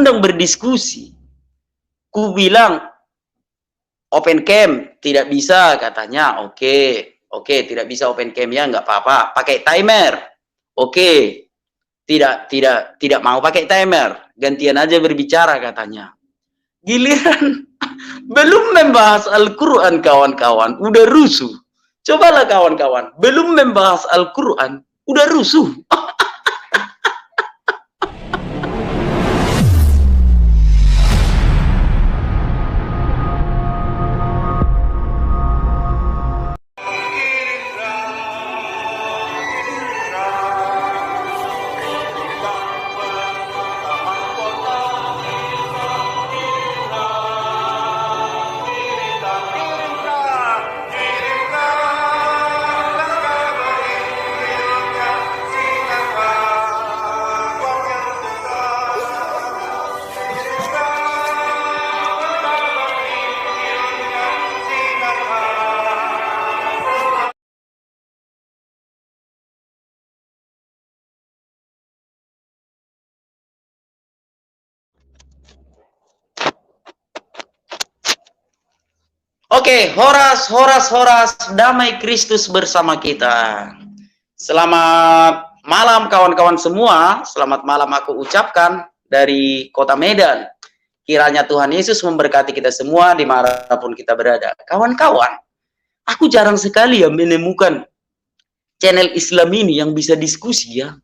diundang berdiskusi. Ku bilang open cam tidak bisa katanya. Oke, tidak bisa open cam ya, nggak apa-apa. Pakai timer. Oke, tidak mau pakai timer. Gantian aja berbicara katanya. Giliran belum membahas Al-Quran kawan-kawan, udah rusuh. Cobalah kawan-kawan, belum membahas Al-Quran, udah rusuh. Oke, horas, damai Kristus bersama kita. Selamat malam kawan-kawan semua, selamat malam aku ucapkan dari kota Medan. Kiranya Tuhan Yesus memberkati kita semua dimanapun kita berada. Kawan-kawan, aku jarang sekali ya menemukan channel Islam ini yang bisa diskusi ya.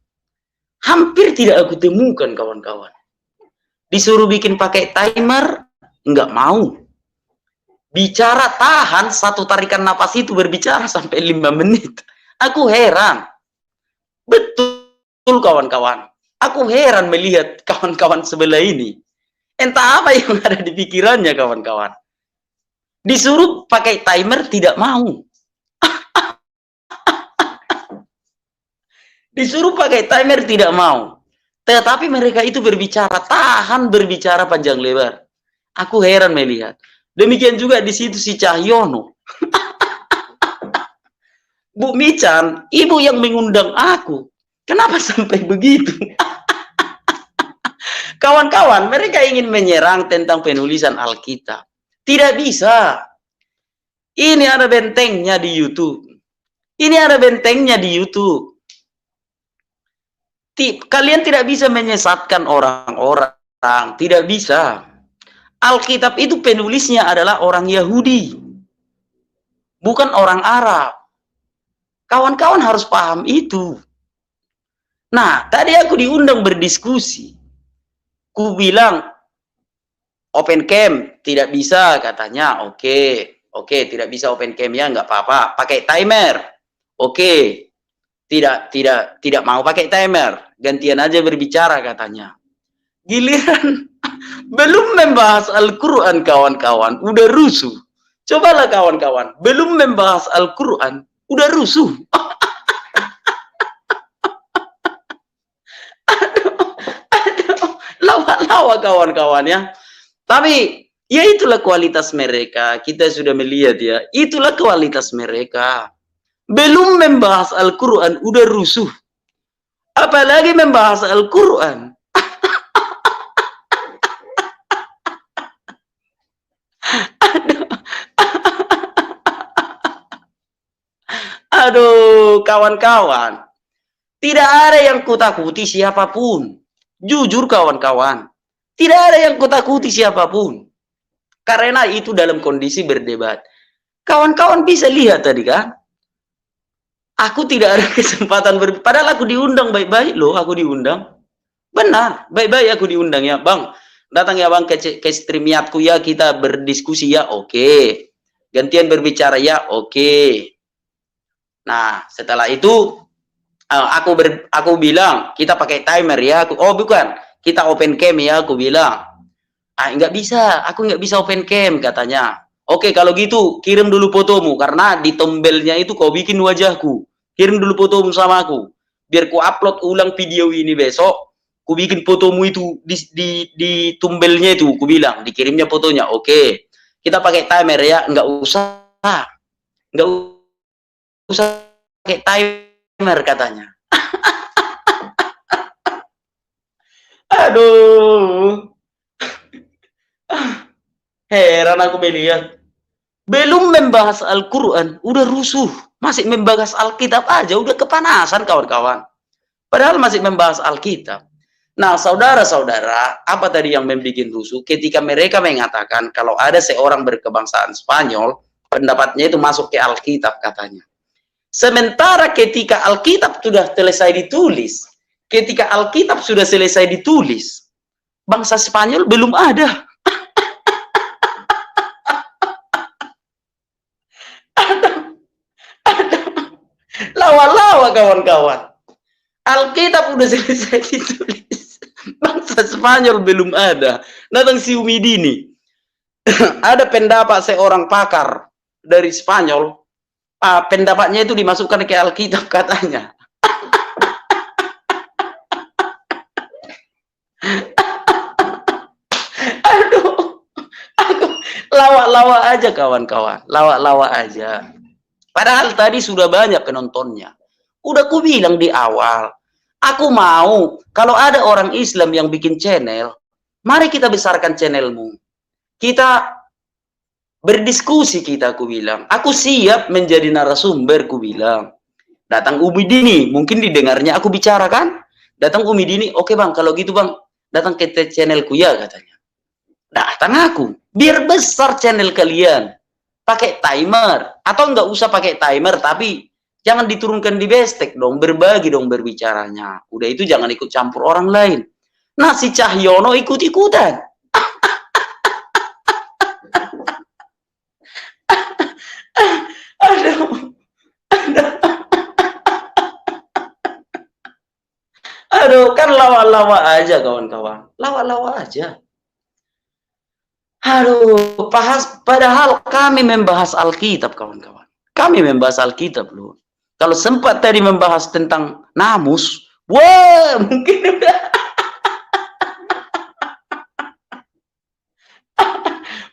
Hampir tidak aku temukan kawan-kawan. Disuruh bikin pakai timer, nggak mau. Bicara tahan, satu tarikan napas itu berbicara sampai 5 menit. Aku heran. Betul kawan-kawan. Aku heran melihat kawan-kawan sebelah ini. Entah apa yang ada di pikirannya kawan-kawan. Disuruh pakai timer tidak mau. Disuruh pakai timer tidak mau. Tetapi mereka itu berbicara tahan, berbicara panjang lebar. Aku heran melihat. Demikian juga di situ si Cahyono. Bu Mican, ibu yang mengundang aku. Kenapa sampai begitu? Kawan-kawan, mereka ingin menyerang tentang penulisan Alkitab. Tidak bisa. Ini ada bentengnya di YouTube. Ini ada bentengnya di YouTube. Kalian tidak bisa menyesatkan orang-orang. Tidak bisa. Alkitab itu penulisnya adalah orang Yahudi, bukan orang Arab. Kawan-kawan harus paham itu. Nah, tadi aku diundang berdiskusi. Ku bilang, open cam tidak bisa katanya. Oke, tidak bisa open cam ya, nggak apa-apa. Pakai timer. Oke, tidak mau pakai timer. Gantian aja berbicara katanya. Giliran belum membahas Al-Quran kawan-kawan, udah rusuh. Cobalah kawan-kawan, belum membahas Al-Quran, udah rusuh. Lawa-lawa kawan-kawan ya. Tapi ya itulah kualitas mereka. Kita sudah melihat ya, itulah kualitas mereka. Belum membahas Al-Quran, udah rusuh. Apalagi membahas Al-Quran. Aduh, kawan-kawan. Tidak ada yang kutakuti siapapun. Jujur kawan-kawan. Tidak ada yang kutakuti siapapun. Karena itu dalam kondisi berdebat. Kawan-kawan bisa lihat tadi kan. Aku tidak ada kesempatan padahal aku diundang baik-baik loh, aku diundang. Benar, baik-baik aku diundang ya, Bang. Datang ya Bang ke streamiatku ya, kita berdiskusi ya, oke. Gantian berbicara ya, oke. Nah, setelah itu aku bilang kita pakai timer ya. Oh bukan, kita open cam ya. Aku bilang, nggak bisa, aku nggak bisa open cam katanya. Oke, kalau gitu kirim dulu fotomu karena di tombelnya itu kau bikin wajahku. Kirim dulu fotomu sama aku, biar ku upload ulang video ini besok. Ku bikin fotomu itu di tombelnya itu. Ku bilang dikirimnya fotonya. Oke, kita pakai timer ya. Nggak usah pakai timer katanya. Aduh, Heran aku melihat. Belum membahas Al-Quran, udah rusuh. Masih membahas Alkitab aja, udah kepanasan kawan-kawan. Padahal masih membahas Alkitab. Nah, saudara-saudara, apa tadi yang membuat rusuh? Ketika mereka mengatakan kalau ada seorang berkebangsaan Spanyol, pendapatnya itu masuk ke Alkitab katanya. Sementara ketika Alkitab sudah selesai ditulis, bangsa Spanyol belum ada. Lawa-lawa kawan-kawan. Alkitab udah selesai ditulis. Bangsa Spanyol belum ada. Datang si Umidini. Ada pendapat seorang pakar dari Spanyol. Pendapatnya itu dimasukkan ke Alkitab katanya. Aduh. Lawak-lawak aja kawan-kawan. Lawak-lawak aja. Padahal tadi sudah banyak penontonnya. Udah ku bilang di awal, aku mau kalau ada orang Islam yang bikin channel, mari kita besarkan channelmu. Kita berdiskusi aku bilang. Aku siap menjadi narasumber, ku bilang. Datang Umidini, mungkin didengarnya aku bicara kan? Datang Umidini, oke bang, kalau gitu bang, datang ke channelku ya katanya. Datang aku, biar besar channel kalian. Pakai timer atau nggak usah pakai timer, tapi jangan diturunkan di bestek dong, berbagi dong berbicaranya. Udah itu jangan ikut campur orang lain. Nah si Cahyono ikut-ikutan. Aduh, kan lawa-lawa aja kawan-kawan, lawa-lawa aja. Aduh, padahal kami membahas Alkitab, kawan-kawan. Kami membahas Alkitab, loh. Kalau sempat tadi membahas tentang namus, wah, mungkin udah.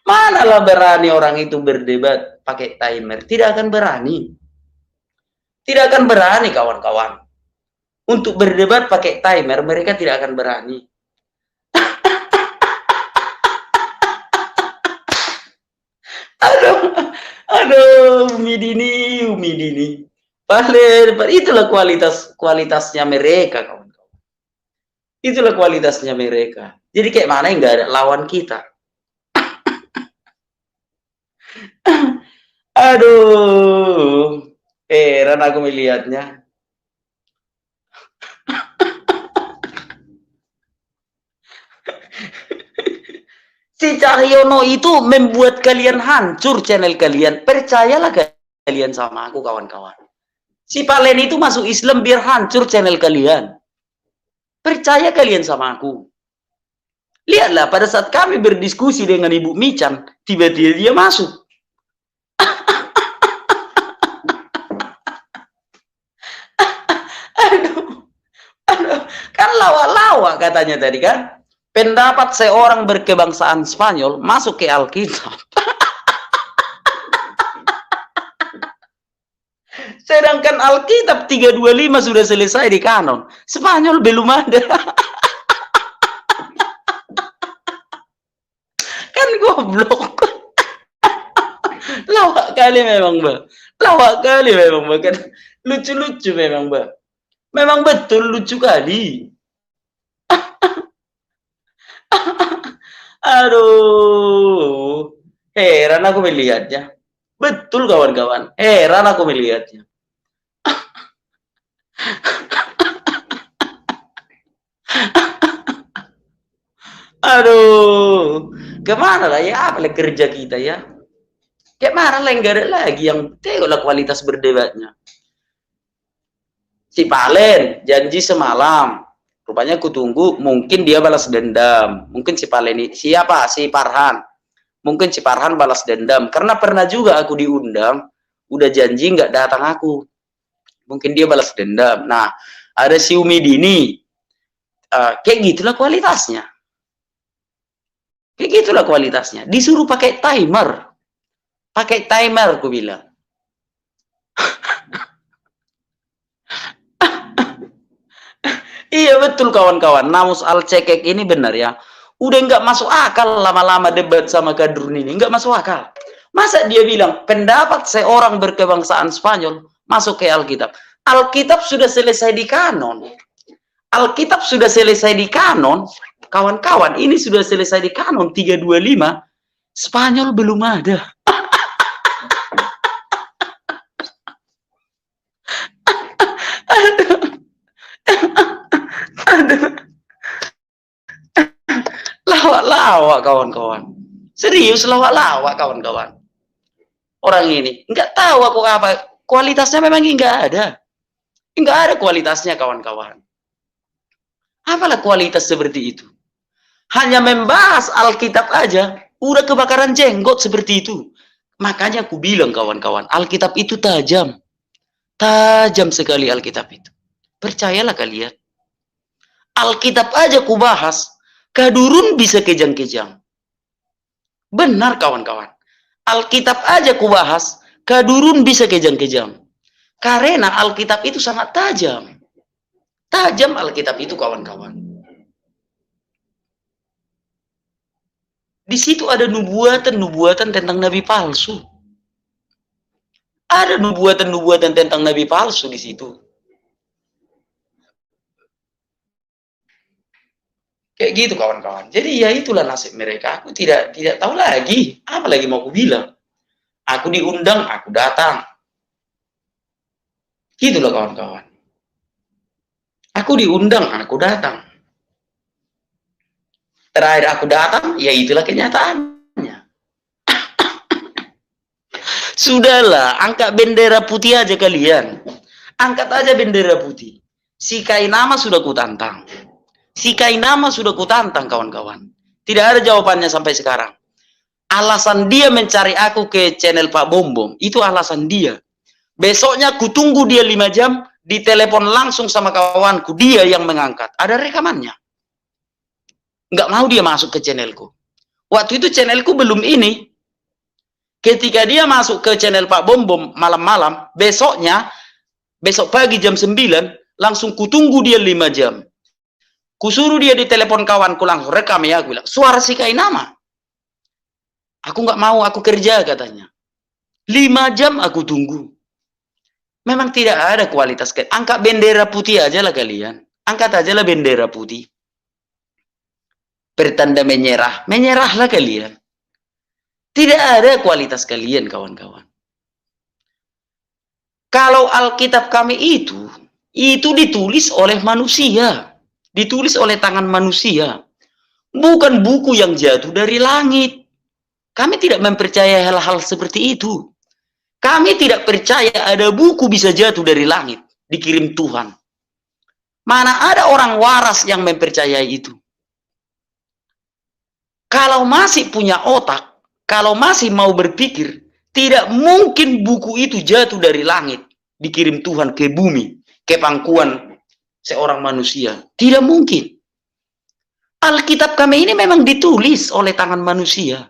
Manalah berani orang itu berdebat pakai timer. Tidak akan berani. Tidak akan berani, kawan-kawan. Untuk berdebat pakai timer, mereka tidak akan berani. Aduh, Umidini. Itulah kualitasnya mereka, kawan-kawan. Itulah kualitasnya mereka. Jadi kayak mana yang nggak ada lawan kita. Aduh, heran aku melihatnya. Si Cahyono itu membuat kalian hancur channel kalian. Percayalah kalian sama aku, kawan-kawan. Si Palen itu masuk Islam biar hancur channel kalian. Percaya kalian sama aku. Lihatlah pada saat kami berdiskusi dengan Ibu Mican, tiba-tiba dia masuk. aduh, kan lawa-lawa katanya tadi kan. Pendapat seorang berkebangsaan Spanyol masuk ke Alkitab. Sedangkan Alkitab 325 sudah selesai di kanon. Spanyol belum ada. Kan goblok. Lawak kali memang, Mbak. Lawak kali memang, Mbak. Kan lucu-lucu memang, Mbak. Memang betul lucu kali. Aduh, heran aku melihatnya. Betul kawan-kawan, heran aku melihatnya. Aduh, kemana lah ya, apa kerja kita ya? Kayak mana lah yang gak ada lagi yang tengoklah kualitas berdebatnya. Si Palen janji semalam. Rupanya aku tunggu, mungkin dia balas dendam. Mungkin si Palen, siapa? Si Farhan. Mungkin si Farhan balas dendam. Karena pernah juga aku diundang, udah janji nggak datang aku. Mungkin dia balas dendam. Nah, ada si Umidini. Kayak gitulah kualitasnya. Kayak gitulah kualitasnya. Disuruh pakai timer. Pakai timer, aku bilang. Iya betul kawan-kawan, Namus Al-Cekek ini benar ya. Udah nggak masuk akal lama-lama debat sama Kadrun ini, nggak masuk akal. Masa dia bilang pendapat seorang berkebangsaan Spanyol masuk ke Alkitab? Alkitab sudah selesai di kanon. Alkitab sudah selesai di kanon. Kawan-kawan, ini sudah selesai di kanon 325. Spanyol belum ada. Lawak-lawak kawan-kawan. Serius lawak-lawak kawan-kawan. Orang ini nggak tahu aku apa. Kualitasnya memang nggak ada. Nggak ada kualitasnya kawan-kawan. Apalah kualitas seperti itu? Hanya membahas Alkitab aja, udah kebakaran jenggot seperti itu. Makanya aku bilang kawan-kawan, Alkitab itu tajam. Tajam sekali Alkitab itu. Percayalah kalian. Alkitab aja ku bahas, Kadurun bisa kejang-kejang. Benar kawan-kawan. Alkitab aja ku bahas, Kadurun bisa kejang-kejang. Karena Alkitab itu sangat tajam. Tajam Alkitab itu kawan-kawan. Di situ ada nubuatan-nubuatan tentang nabi palsu. Ada nubuatan-nubuatan tentang nabi palsu di situ. Kayak gitu kawan-kawan. Jadi ya itulah nasib mereka. Aku tidak tahu lagi. Apa lagi mau aku bilang? Aku diundang, aku datang. Gitulah kawan-kawan. Aku diundang, aku datang. Terakhir aku datang, ya itulah kenyataannya. Sudahlah, angkat bendera putih aja kalian. Angkat aja bendera putih. Si Kainama sudah kutantang. Si Kainama sudah kutantang kawan-kawan. Tidak ada jawabannya sampai sekarang. Alasan dia mencari aku ke channel Pak Bombom, itu alasan dia. Besoknya kutunggu dia 5 jam, ditelepon langsung sama kawanku, dia yang mengangkat. Ada rekamannya. Nggak mau dia masuk ke channelku. Waktu itu channelku belum ini. Ketika dia masuk ke channel Pak Bombom malam-malam, besok pagi jam 9, langsung kutunggu dia 5 jam. Kusuruh dia ditelepon kawanku langsung, rekam ya, aku bilang, suara si Kainama. Aku nggak mau, aku kerja katanya. 5 jam aku tunggu. Memang tidak ada kualitas. Angkat bendera putih aja lah kalian. Angkat aja lah bendera putih. Bertanda menyerah. Menyerahlah kalian. Tidak ada kualitas kalian kawan-kawan. Kalau Alkitab kami itu ditulis oleh manusia. Ditulis oleh tangan manusia. Bukan buku yang jatuh dari langit. Kami tidak mempercayai hal-hal seperti itu. Kami tidak percaya ada buku bisa jatuh dari langit, dikirim Tuhan. Mana ada orang waras yang mempercayai itu? Kalau masih punya otak, kalau masih mau berpikir, tidak mungkin buku itu jatuh dari langit, dikirim Tuhan ke bumi, ke pangkuan seorang manusia. Tidak mungkin. Alkitab kami ini memang ditulis oleh tangan manusia.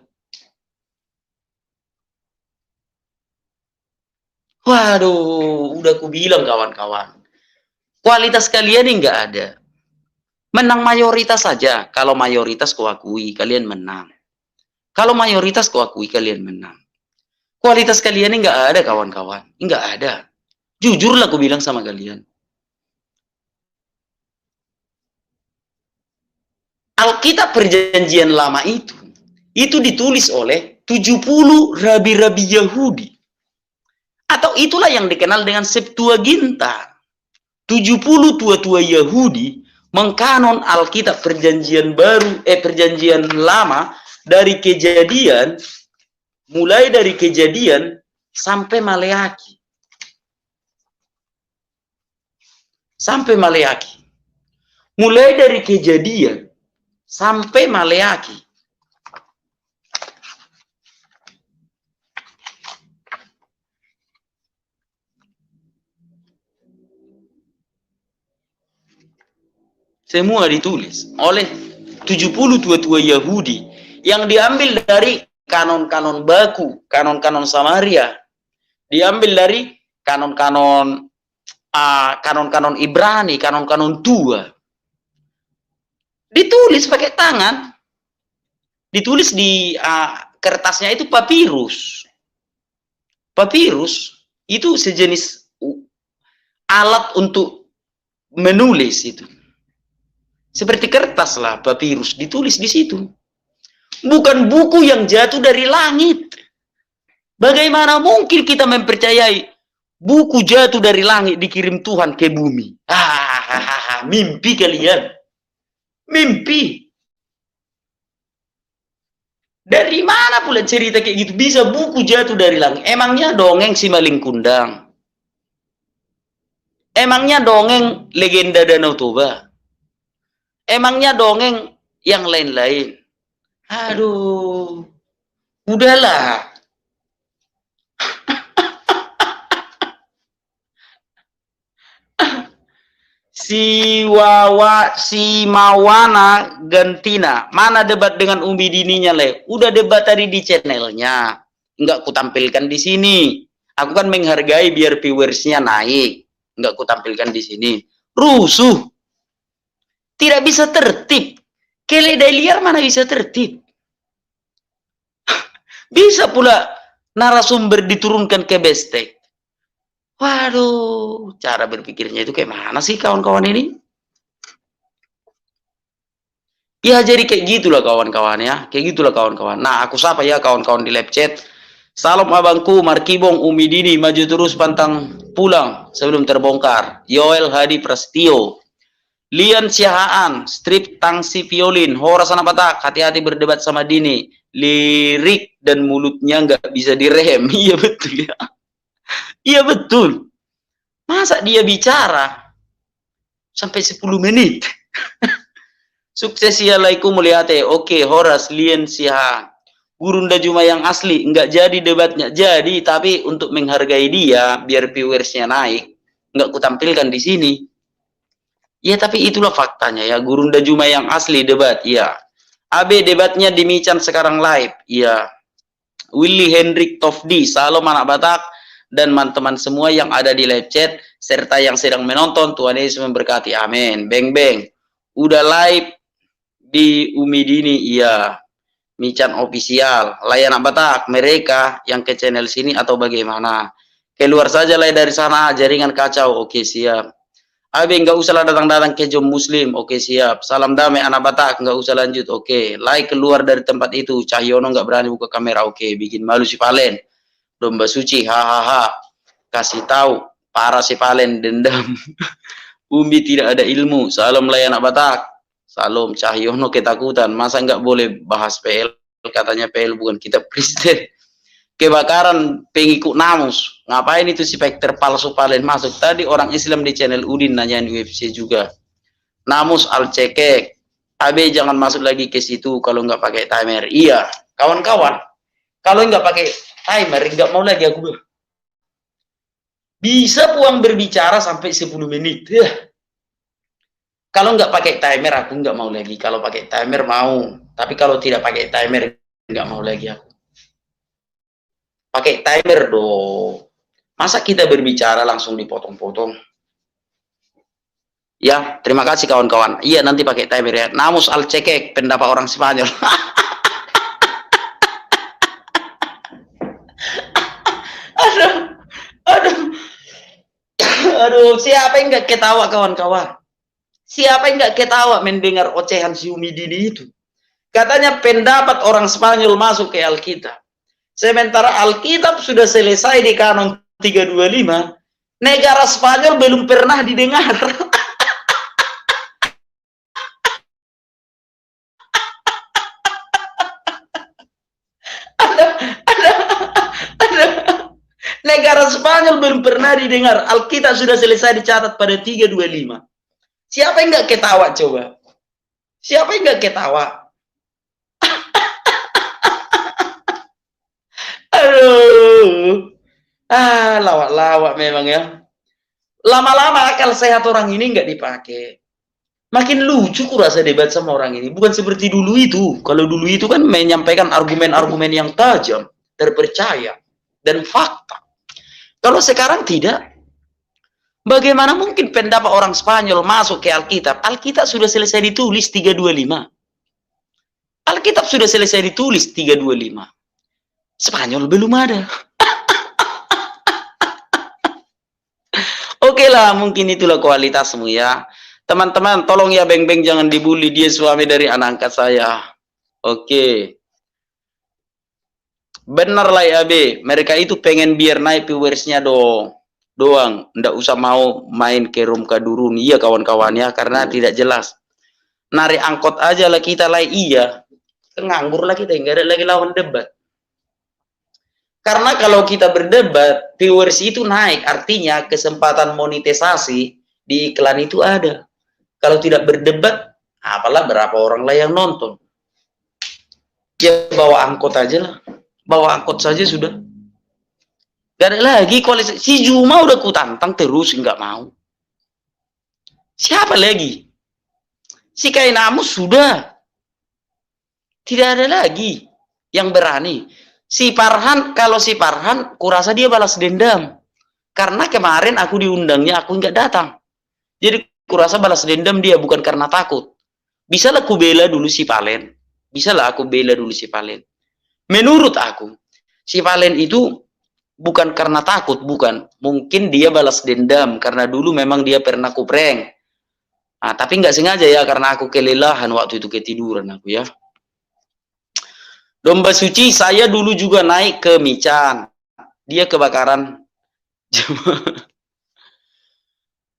Waduh, udah aku bilang kawan-kawan. Kualitas kalian ini nggak ada. Menang mayoritas saja. Kalau mayoritas kuakui, kalian menang. Kalau mayoritas kuakui, kalian menang. Kualitas kalian ini nggak ada kawan-kawan. Nggak ada. Jujurlah aku bilang sama kalian. Alkitab perjanjian lama itu ditulis oleh 70 rabi-rabi Yahudi. Atau itulah yang dikenal dengan Septuaginta. 70 tua-tua Yahudi mengkanon Alkitab perjanjian baru, perjanjian lama dari Kejadian, mulai dari Kejadian sampai Maleaki. Sampai Maleaki. Mulai dari Kejadian sampai Maleaki. Semua ditulis oleh 70 tua-tua Yahudi yang diambil dari kanon-kanon baku, kanon-kanon Samaria, diambil dari kanon-kanon Ibrani, kanon-kanon tua. Ditulis pakai tangan, Ditulis di kertasnya itu papirus. Papirus itu sejenis alat untuk menulis itu. Seperti kertas lah, papirus ditulis di situ. Bukan buku yang jatuh dari langit. Bagaimana mungkin kita mempercayai buku jatuh dari langit dikirim Tuhan ke bumi? Mimpi kalian. Mimpi. Dari mana pula cerita kayak gitu? Bisa buku jatuh dari langit. Emangnya dongeng si Maling Kundang? Emangnya dongeng legenda Danau Toba? Emangnya dongeng yang lain-lain? Aduh. Udahlah. Si Mawana Gantina, mana debat dengan Umi Dininya, Le? Udah debat tadi di channelnya, nggak kutampilkan di sini. Aku kan menghargai biar viewersnya naik, nggak kutampilkan di sini. Rusuh, tidak bisa tertib. Keledai liar mana bisa tertib? Bisa pula narasumber diturunkan ke bestek. Waduh, cara berpikirnya itu kayak mana sih kawan-kawan ini? Ya jadi kayak gitulah kawan-kawan ya, kayak gitulah kawan-kawan. Nah, aku sapa ya kawan-kawan di live chat. Salam abangku, Markibong, Umi Dini, maju terus pantang pulang sebelum terbongkar. Yoel Hadi Prasetyo, Lian Siahaan, strip tangsi violin, Horas anak Batak, hati-hati berdebat sama Dini. Lirik dan mulutnya nggak bisa direm. Iya betul ya. Iya betul. Masa dia bicara sampai 10 menit? Sukses ya laiku melihatnya. Oke, Horas Lian Siahaan. Gurunda Juma yang asli, nggak jadi debatnya. Jadi, tapi untuk menghargai dia, biar viewersnya naik, nggak kutampilkan di sini. Ya, tapi itulah faktanya ya. Gurunda Juma yang asli debat, ya. AB debatnya di Mican sekarang live, ya. Willy Hendrik Tofdi, salam anak Batak, dan teman-teman semua yang ada di live chat, serta yang sedang menonton, Tuhan Yesus memberkati, amin. Beng beng, udah live di Umi Dini, iya. Mican official, layan Batak, mereka yang ke channel sini atau bagaimana? Keluar saja lah dari sana, jaringan kacau, oke siap. Abe nggak usah lah datang-datang ke Jom Muslim, oke siap. Salam damai anak Batak, nggak usah lanjut, oke. Like keluar dari tempat itu, Cahyono nggak berani buka kamera, oke. Bikin malu si Valen, domba suci, hahaha. Kasih tahu, para si Valen dendam. Umi tidak ada ilmu, salam layan anak Batak. Salam Cahyono ketakutan, masa nggak boleh bahas PL? Katanya PL bukan kitab Kristen. Kebakaran pengikut Namus, ngapain itu si Vector palsu Valen masuk? Tadi orang Islam di channel Udin nanyain UFC juga. Namus Al-Cekek, Abe jangan masuk lagi ke situ kalau nggak pakai timer. Iya, kawan-kawan, kalau nggak pakai timer nggak mau lagi aku. Bisa puang berbicara sampai 10 menit. Kalau nggak pakai timer aku nggak mau lagi. Kalau pakai timer mau, tapi kalau tidak pakai timer nggak mau lagi aku. Pakai timer dong. Masa kita berbicara langsung dipotong-potong? Ya, terima kasih kawan-kawan. Iya, nanti pakai timer ya. Namus Al-Cekek, pendapat orang Spanyol. aduh, aduh, aduh. Siapa yang nggak ketawa kawan-kawan? Siapa yang nggak ketawa mendengar ocehan si Umi Dini itu? Katanya pendapat orang Spanyol masuk ke Alkitab. Sementara Alkitab sudah selesai di kanon 325, negara Spanyol belum pernah didengar. Negara Spanyol belum pernah didengar. Alkitab sudah selesai dicatat pada 325. Siapa yang nggak ketawa coba? Siapa yang nggak ketawa? Aduh, lawak-lawak memang ya. Lama-lama akal sehat orang ini nggak dipakai. Makin lucu kurasa debat sama orang ini. Bukan seperti dulu itu. Kalau dulu itu kan menyampaikan argumen-argumen yang tajam, terpercaya, dan fakta. Kalau sekarang tidak. Bagaimana mungkin pendapat orang Spanyol masuk ke Alkitab? Alkitab sudah selesai ditulis 325. Alkitab sudah selesai ditulis 325. Spanyol belum ada. Oke lah, mungkin itulah kualitasmu ya. Teman-teman, tolong ya Beng-Beng jangan dibully, dia suami dari anak angkat saya. Oke. Benar lah ya B, mereka itu pengen biar naik viewersnya doang. Nggak usah mau main ke room kadurun. Iya kawan-kawannya, karena tidak jelas. Narik angkot aja lah kita lah, iya. Nganggur lah kita, nggak ada lagi lawan debat. Karena kalau kita berdebat, viewers itu naik, artinya kesempatan monetisasi di iklan itu ada. Kalau tidak berdebat, apalah berapa orang lah yang nonton. Ya bawa angkot aja lah. Bawa angkot saja sudah. Gak ada lagi kualitas. Si Juma udah kutantang terus, nggak mau. Siapa lagi? Si Kainamus sudah. Tidak ada lagi yang berani. Si Farhan, kalau si Farhan, kurasa dia balas dendam. Karena kemarin aku diundangnya, aku nggak datang. Jadi kurasa balas dendam dia, bukan karena takut. Bisalah aku bela dulu si Valen. Bisalah aku bela dulu si Valen. Menurut aku, si Valen itu bukan karena takut, bukan. Mungkin dia balas dendam, karena dulu memang dia pernah kuprank. Nah, tapi nggak sengaja ya, karena aku kelelahan waktu itu, ketiduran aku ya. Domba suci, saya dulu juga naik ke Mican. Dia kebakaran.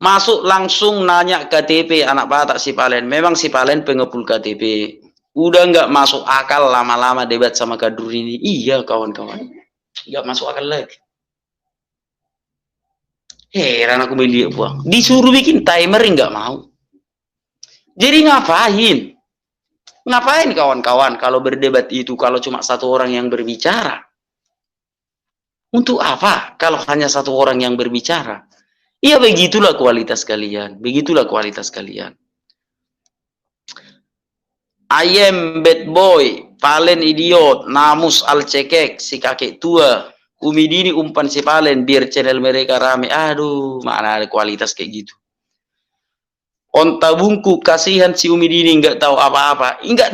Masuk langsung nanya KTP anak Batak si Valen. Memang si Valen pengepul KTP. Udah nggak masuk akal lama-lama debat sama Kadur ini. Iya kawan-kawan. Nggak masuk akal lagi. Heran aku melihat buang. Disuruh bikin timer nggak mau. Jadi ngapain? Ngapain kawan-kawan kalau berdebat itu kalau cuma satu orang yang berbicara? Untuk apa kalau hanya satu orang yang berbicara? Ya begitulah kualitas kalian. Begitulah kualitas kalian. I am bad boy, Valen idiot, Namus alcekek, si kakek tua, Umi Dini umpan si Valen biar channel mereka rame. Aduh, mana ada kualitas kayak gitu. Onta bungku, kasihan si Umi Dini nggak tahu apa-apa. Enggak.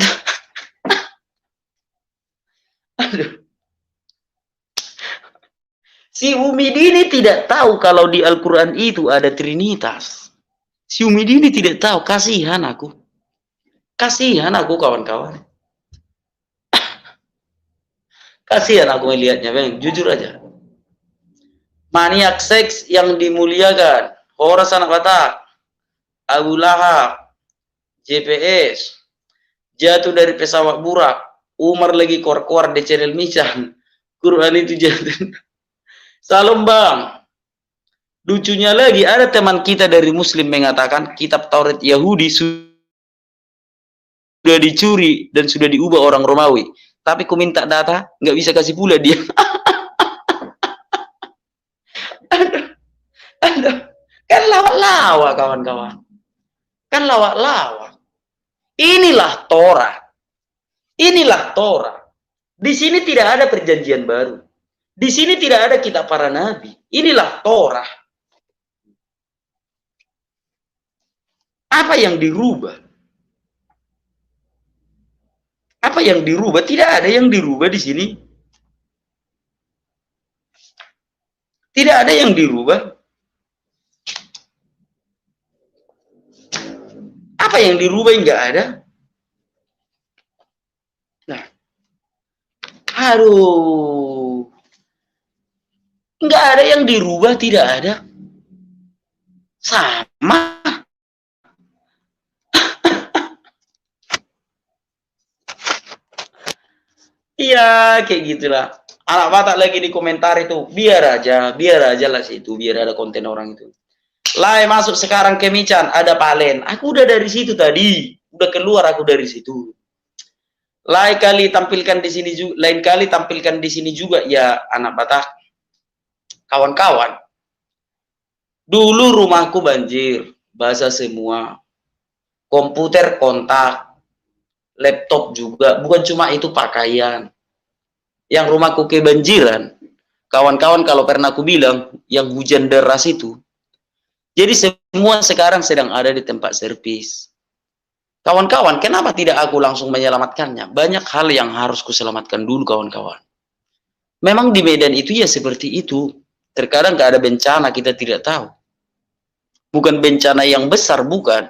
Aduh. Si Umi Dini tidak tahu kalau di Al-Quran itu ada Trinitas. Si Umi Dini tidak tahu. Kasihan aku. Kasihan aku kawan-kawan. Kasihan aku melihatnya, Bang. Jujur aja. Maniak seks yang dimuliakan. Horas anak Batak. Abu Lahab. JPS. Jatuh dari pesawat burak. Umar lagi kor-kor di channel Mican. Quran itu jatuh. Salam Bang. Lucunya lagi ada teman kita dari Muslim mengatakan kitab Taurat Yahudi sudah dicuri dan sudah diubah orang Romawi. Tapi ku minta data, nggak bisa kasih pula dia. Aduh. Kan lawak-lawak kawan-kawan. Kan lawak-lawak. Inilah Torah. Inilah Torah. Di sini tidak ada perjanjian baru. Di sini tidak ada kitab para nabi. Inilah Torah. Apa yang dirubah? Apa yang dirubah? Tidak ada yang dirubah di sini. Tidak ada yang dirubah. Apa yang dirubah? Enggak ada. Nah, aduh, enggak ada yang dirubah, tidak ada. Sama. Iya, kayak gitulah. Anak Batak lagi di komentar itu, biar aja lah situ, biar ada konten orang itu. Lai masuk sekarang ke Mican, ada Valen. Aku udah dari situ tadi, udah keluar aku dari situ. Lain kali tampilkan di sini juga, lain kali tampilkan di sini juga ya anak Batak. Kawan-kawan. Dulu rumahku banjir, basah semua. Komputer kontak, laptop juga, bukan cuma itu pakaian. Yang rumahku kebanjiran, kawan-kawan kalau pernah aku bilang, yang hujan deras itu. Jadi semua sekarang sedang ada di tempat servis. Kawan-kawan, kenapa tidak aku langsung menyelamatkannya? Banyak hal yang harus kuselamatkan dulu, kawan-kawan. Memang di Medan itu ya seperti itu. Terkadang nggak ada bencana, kita tidak tahu. Bukan bencana yang besar, bukan.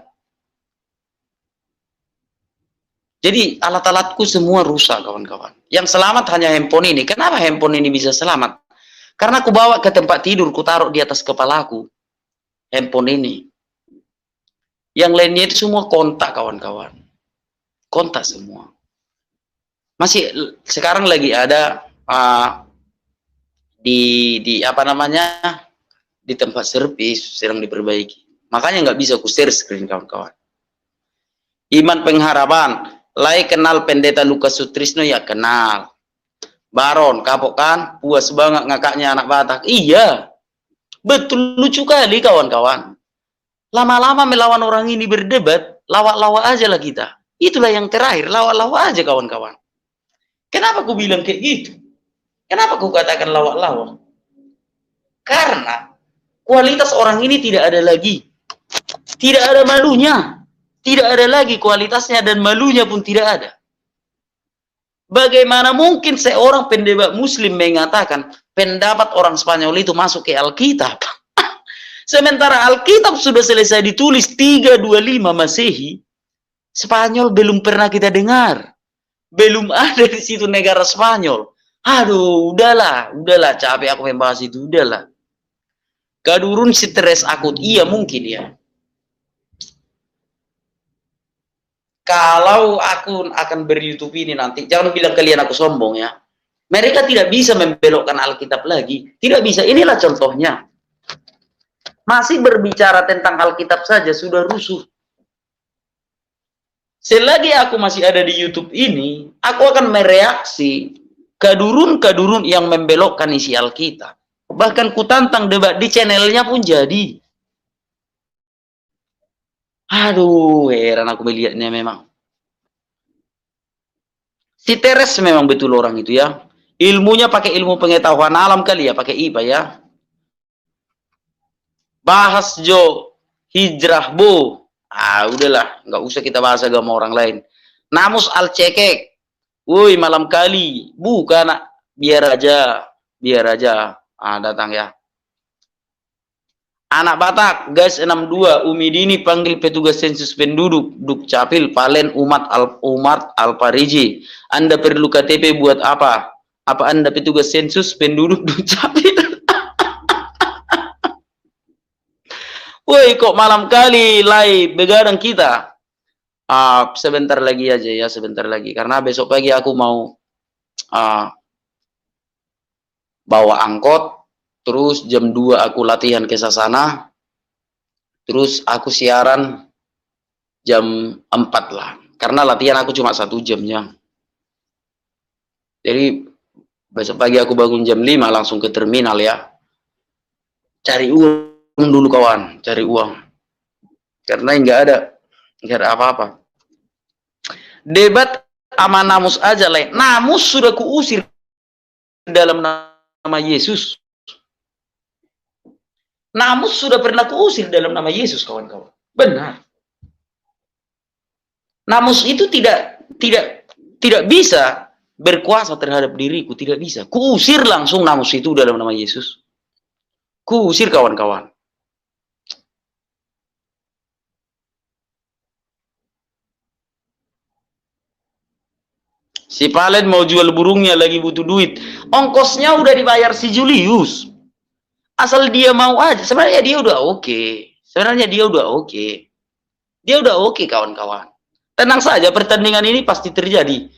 Jadi alat-alatku semua rusak, kawan-kawan. Yang selamat hanya handphone ini. Kenapa handphone ini bisa selamat? Karena aku bawa ke tempat tidur, ku taruh di atas kepalaku. Handphone ini. Yang lainnya itu semua kontak, kawan-kawan. Kontak semua. Masih sekarang lagi ada di apa namanya, di tempat servis sedang diperbaiki. Makanya nggak bisa ku share screen, kawan-kawan. Iman Pengharapan, Lai kenal Pendeta Lukas Sutrisno ya kenal. Baron kapok kan, puas banget ngakaknya anak Batak. Iya, betul, lucu kali kawan-kawan. Lama-lama melawan orang ini berdebat, lawak-lawak aja lah kita. Itulah yang terakhir, lawak-lawak aja kawan-kawan. Kenapa aku bilang kayak gitu? Kenapa aku katakan lawak-lawak? Karena kualitas orang ini tidak ada lagi. Tidak ada malunya. Tidak ada lagi kualitasnya dan malunya pun tidak ada. Bagaimana mungkin seorang pendebat muslim mengatakan pendapat orang Spanyol itu masuk ke Alkitab? Sementara Alkitab sudah selesai ditulis 325 Masehi, Spanyol belum pernah kita dengar. Belum ada di situ negara Spanyol. Aduh, udahlah, capek aku membahas itu, udahlah. Kadurun stres akut, iya mungkin ya. Kalau aku akan ber-YouTube ini nanti, jangan bilang kalian aku sombong ya. Mereka tidak bisa membelokkan Alkitab lagi. Tidak bisa, inilah contohnya. Masih berbicara tentang Alkitab saja sudah rusuh. Selagi aku masih ada di YouTube ini, aku akan mereaksi kadurun-kadurun yang membelokkan isi Alkitab. Bahkan ku tantang debat di channelnya pun jadi. Aduh, heran aku melihatnya memang. Si Teres memang betul orang itu ya. Ilmunya pakai ilmu pengetahuan alam kali ya, pakai IPA ya. Bahas Jo, hijrah Bo. Udahlah, nggak usah kita bahas agama orang lain. Namus Al-Cekek. Woi, malam kali. Bukan, biar aja. Datang ya. Anak Batak, guys 62, Umidini panggil petugas sensus penduduk, Dukcapil, Palen, Umat Al-Pariji. Anda perlu KTP buat apa? Apa Anda petugas sensus penduduk Dukcapil? Woi, kok malam kali live begadang kita? Sebentar lagi aja ya, sebentar lagi. Karena besok pagi aku mau bawa angkot. Terus jam 2 aku latihan ke Sasana. Terus aku siaran jam 4 lah. Karena latihan aku cuma 1 jamnya. Jadi besok pagi aku bangun jam 5 langsung ke terminal ya. Cari uang dulu kawan. Cari uang. Karena nggak ada apa-apa. Debat sama Namus aja lah. Namus sudah kuusir dalam nama Yesus. Namus sudah pernah kuusir dalam nama Yesus, kawan-kawan. Benar. Namus itu tidak bisa berkuasa terhadap diriku, tidak bisa. Kuusir langsung Namus itu dalam nama Yesus. Kuusir, kawan-kawan. Si Palen mau jual burungnya lagi butuh duit. Ongkosnya udah dibayar si Julius. Asal dia mau aja. Sebenarnya dia udah oke. Dia udah oke, kawan-kawan. Tenang saja, pertandingan ini pasti terjadi.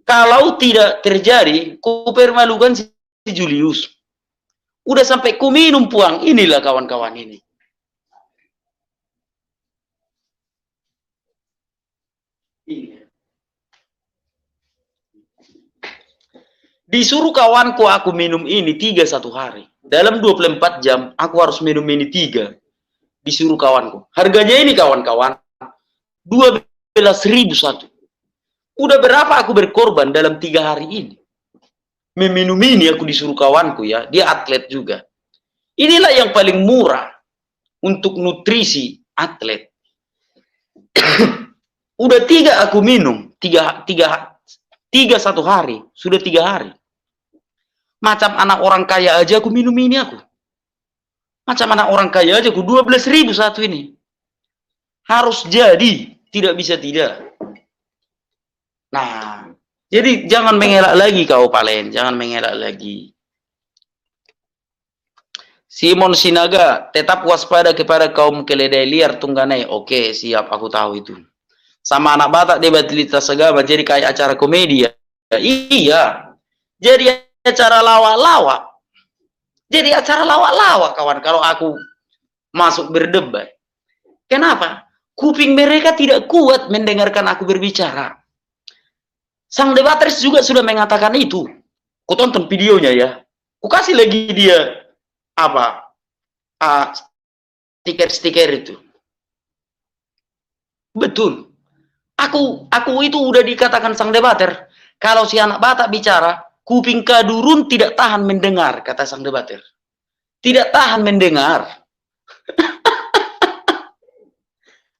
Kalau tidak terjadi, ku permalukan si Julius. Udah sampai ku minum puang. Inilah kawan-kawan ini. Disuruh kawanku aku minum ini 3 satu hari. Dalam 24 jam, aku harus minum ini 3. Disuruh kawanku. Harganya ini kawan-kawan, 12.000 satu. Udah berapa aku berkorban dalam 3 hari ini. Meminum ini aku disuruh kawanku ya. Dia atlet juga. Inilah yang paling murah untuk nutrisi atlet. Udah 3 aku minum, 1 hari, sudah 3 hari. Macam anak orang kaya aja aku minum ini aku. Macam anak orang kaya aja aku 12.000 satu ini. Harus jadi, tidak bisa tidak. Nah, jadi jangan mengelak lagi kau Palen, jangan mengelak lagi. Simon Sinaga, tetap waspada kepada kaum keledai liar tungganai. Oke, siap, aku tahu itu. Sama anak Batak debat lintas agama, jadi kayak acara komedi ya. Iya, jadi acara lawak-lawak. Jadi acara lawak-lawak kawan, kalau aku masuk berdebat. Kenapa? Kuping mereka tidak kuat mendengarkan aku berbicara. Sang debaters juga sudah mengatakan itu. Ku tonton videonya ya. Ku kasih lagi dia apa? Stiker-stiker itu. Betul. Aku itu udah dikatakan sang debater. Kalau si anak Batak bicara, kuping kadurun tidak tahan mendengar, kata sang debater. Tidak tahan mendengar.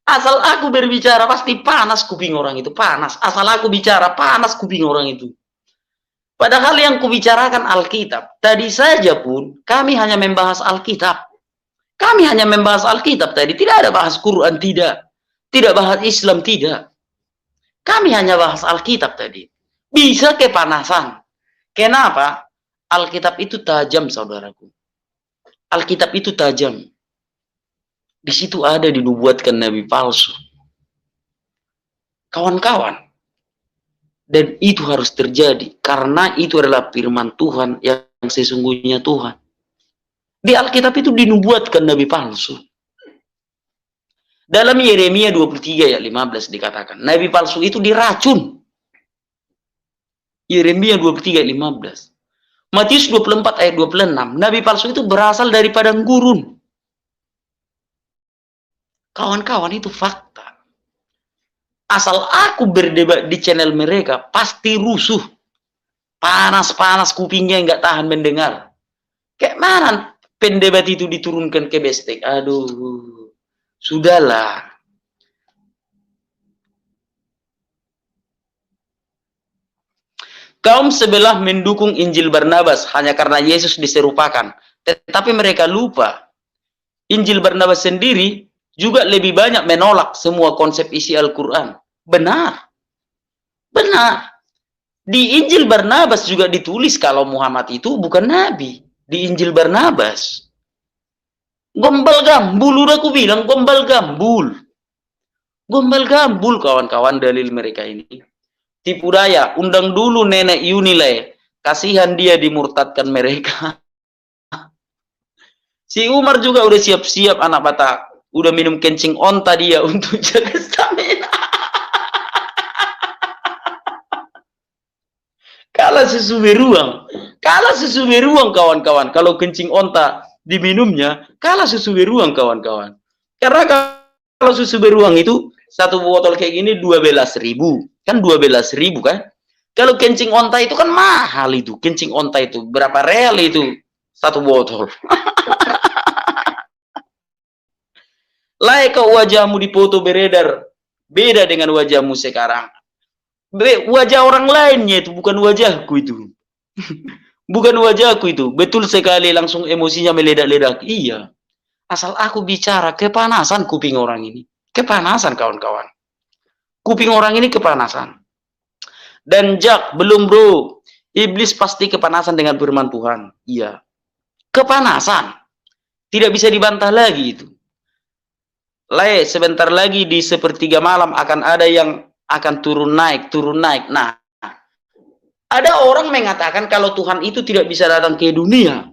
Asal aku berbicara pasti panas kuping orang itu, panas. Asal aku bicara panas kuping orang itu. Padahal yang kubicarakan Alkitab. Tadi saja pun kami hanya membahas Alkitab. Kami hanya membahas Alkitab tadi. Tidak ada bahas Quran, tidak. Tidak bahas Islam, tidak. Kami hanya bahas Alkitab tadi. Bisa kepanasan. Kenapa? Alkitab itu tajam, saudaraku. Alkitab itu tajam. Di situ ada dinubuatkan nabi palsu. Kawan-kawan. Dan itu harus terjadi. Karena itu adalah firman Tuhan yang sesungguhnya Tuhan. Di Alkitab itu dinubuatkan nabi palsu. Dalam Yeremia 23 ayat 15 dikatakan, nabi palsu itu diracun. Yeremia 23 ayat 15. Matius 24 ayat 26, nabi palsu itu berasal dari padang gurun. Kawan-kawan, itu fakta. Asal aku berdebat di channel mereka, pasti rusuh. Panas-panas kupingnya nggak tahan mendengar. Kayak mana pendebat itu diturunkan ke bestek? Aduh, sudahlah. Kaum sebelah mendukung Injil Barnabas hanya karena Yesus diserupakan. Tetapi mereka lupa. Injil Barnabas sendiri juga lebih banyak menolak semua konsep isi Al-Quran. Benar. Benar. Di Injil Barnabas juga ditulis kalau Muhammad itu bukan nabi. Di Injil Barnabas. Gombal gambul, udah aku bilang gombal gambul. Gombal gambul kawan-kawan dalil mereka ini. Tipu daya, undang dulu nenek Yunile. Kasihan dia dimurtadkan mereka. Si Umar juga udah siap-siap anak Batak. Udah minum kencing onta dia untuk jaga stamina. Kalah susu beruang. Kalah susu beruang kawan-kawan. Kalau kencing onta diminumnya, kalah susu beruang kawan-kawan. Karena kalau susu beruang itu, satu botol kayak gini 12.000. Kan 12.000 kan? Kalau kencing onta itu kan mahal itu. Kencing onta itu. Berapa real itu? Satu botol. Layak kau wajahmu dipoto beredar. Beda dengan wajahmu sekarang. Wajah orang lainnya itu, bukan wajahku itu. Bukan wajahku itu. Betul sekali, langsung emosinya meledak-ledak. Iya. Asal aku bicara, kepanasan kuping orang ini. Kepanasan kawan-kawan. Kuping orang ini kepanasan. Dan Jack, belum bro. Iblis pasti kepanasan dengan firman Tuhan. Iya. Kepanasan. Tidak bisa dibantah lagi itu. Sebentar lagi di sepertiga malam akan ada yang akan turun naik. Nah, ada orang mengatakan kalau Tuhan itu tidak bisa datang ke dunia.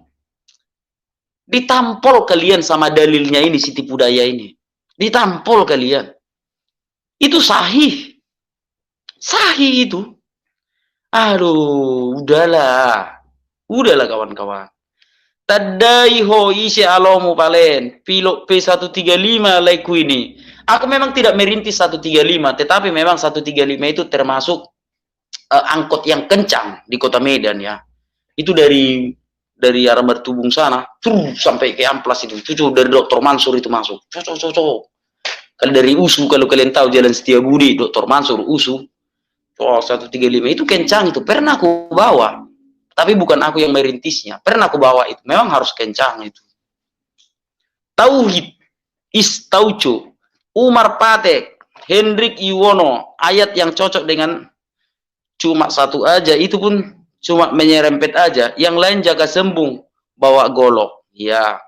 Ditampol kalian sama dalilnya ini, si tipu daya ini. Ditampol kalian. Itu sahih. Sahih itu. Aduh, udahlah. Udahlah kawan-kawan. Tadai ho isi alomu palen. Pilot P135 laiku ini. Aku memang tidak merintis 135, tetapi memang 135 itu termasuk angkot yang kencang di kota Medan ya. Itu dari arah Mertubung sana, sampai ke Amplas itu. Cucu dari Dr. Mansur itu masuk. Cocok. Kalau dari USU, kalau kalian tahu Jalan Setiabudi, Dr. Mansur USU, oh 135 itu kencang itu. Pernah aku bawa. Tapi bukan aku yang merintisnya. Pernah aku bawa itu. Memang harus kencang itu. Tauhid, Istauco, Umar Patek, Hendrik Iwono, ayat yang cocok dengan cuma satu aja, itu pun cuma menyerempet aja. Yang lain jaga sembung, bawa golok. Ya.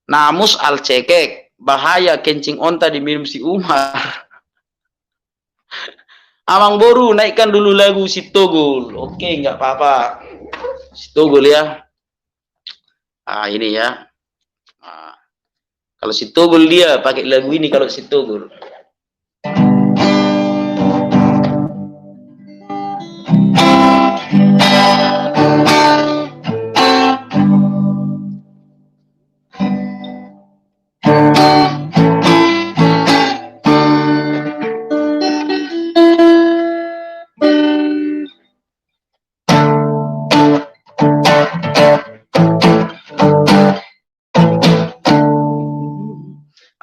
Namus al-cekek, bahaya kencing onta diminum si Umar. Amang Boru, naikkan dulu lagu Sitogol. Oke, nggak apa-apa. Sitogol ya. Ah, ini ya. Ah. Kalau Sitogol dia pakai lagu ini kalau Sitogol.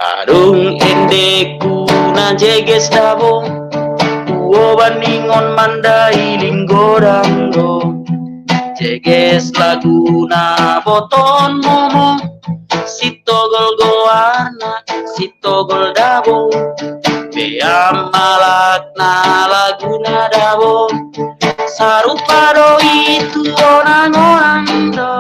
Adung endeku na jeges dabo, uo baningon mandai linggorango, jeges laguna boton momo, sitogol goarna, sitogol dabo, beam malak na laguna dabo, sarupado itu orang-orang do.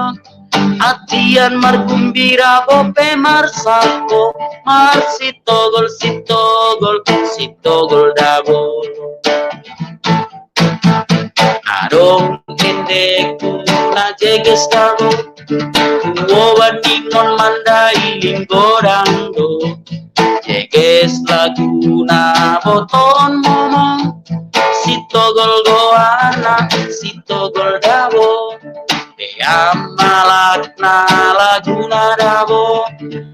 Atian margumbira bope marsako, marsitogol sitogol sitogol dabo. Adong endeku na jeges dabo, uo bandingon mandai linggorango, jeges laguna boton momo, sitogol goana, sitogol dabo. Beam malak na laguna dabo,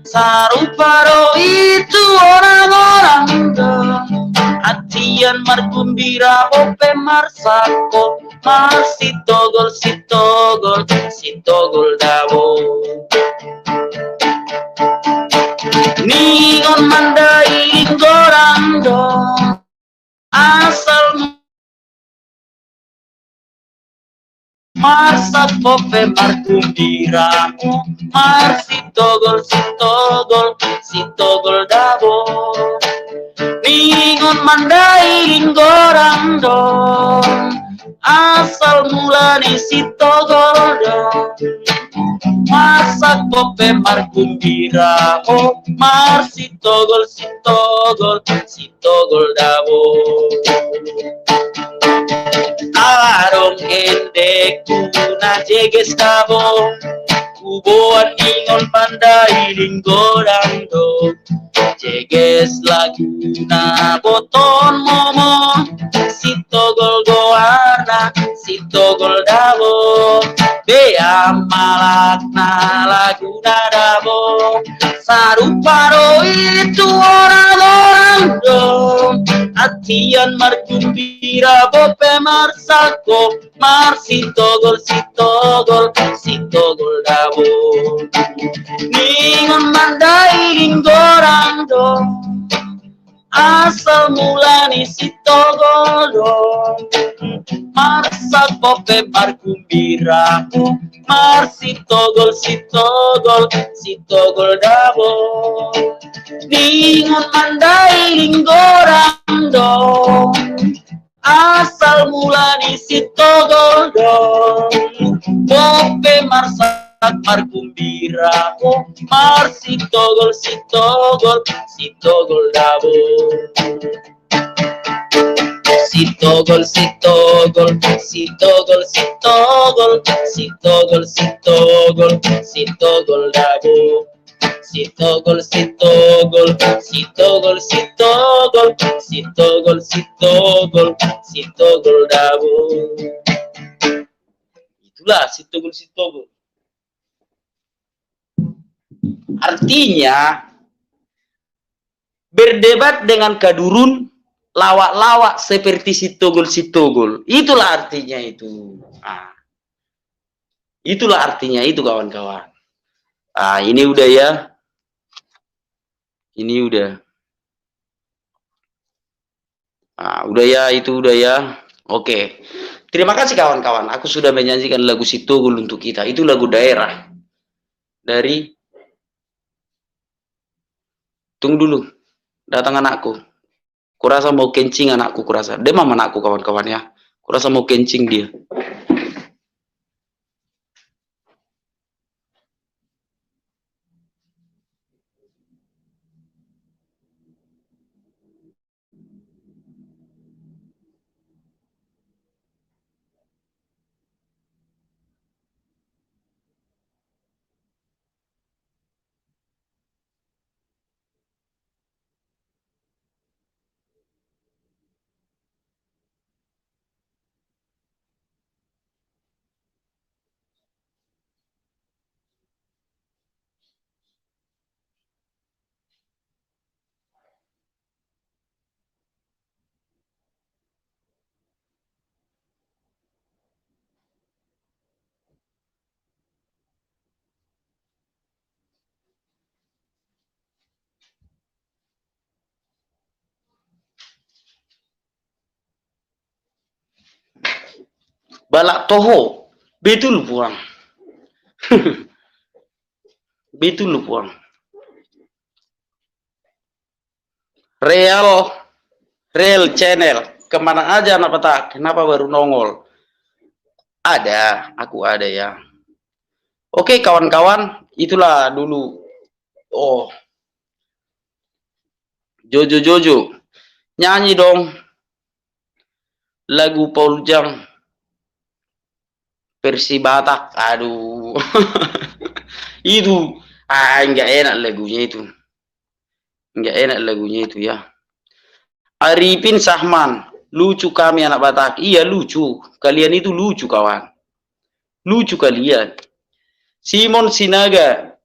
saruparo itu orang-orang do. Atian margumbira ope marsako, marsitogol sitogol sitogol dabo. Ningon mandai gorang do, asal marsak bope margumbiramu, marsitogol sitogol sitogol dabo. Ningon mandai gorang do, asal mulani sitogol do. Marsak bope margumbiramu, marsitogol sitogol sitogol dabo. Arong endeku na jeges dabo, kuboan ingon pandai linggorando, jeges laguna boton momo, sitogol goarna, sitogol dabo, beam malak na laguna dabo, saruparo itu orang-orang do. Atian margumbira bope marsako, marsitogol sitogol sitogol dabo. Ningon mandai linggorang do, asal mulani sitogol do. Marsak bope margumbira, marsitogol sitogol sitogol dabo. Ningon mandai linggorang do, asal mulani sitogol do. Bope marsak margumbira, marsitogol sitogol sitogol dabo. Sitogol sitogol sitogol sitogol sitogol sitogol sitogol dabo. Sitogol sitogol sitogol sitogol sitogol sitogol sitogol dabo. Itulah sitogol sitogol. Artinya berdebat dengan kadurun, lawak-lawak seperti sitogol-sitogol. Itulah artinya itu. Nah, itulah artinya itu kawan-kawan. Ah, ini udah ya. Ini udah. Nah, udah ya, itu udah ya. Oke. Terima kasih kawan-kawan. Aku sudah menyanyikan lagu Sitogol untuk kita. Itu lagu daerah. Dari... Tunggu dulu. Datang anakku. Kurasa mau kencing anakku, kurasa. Demam anakku kawan-kawan ya. Kurasa mau kencing dia. Balak toho. Betul puang. Betul puang. Real channel. Kemana aja anak petak? Kenapa baru nongol? Ada, aku ada ya. Oke kawan-kawan, itulah dulu. Oh, Jojo, nyanyi dong lagu Paul Jang versi Batak. Aduh, itu nggak enak lagunya itu, nggak enak lagunya itu ya. Arifin Sahman, lucu kami anak Batak. Iya lucu, kalian itu lucu kawan, lucu kalian. Simon Sinaga,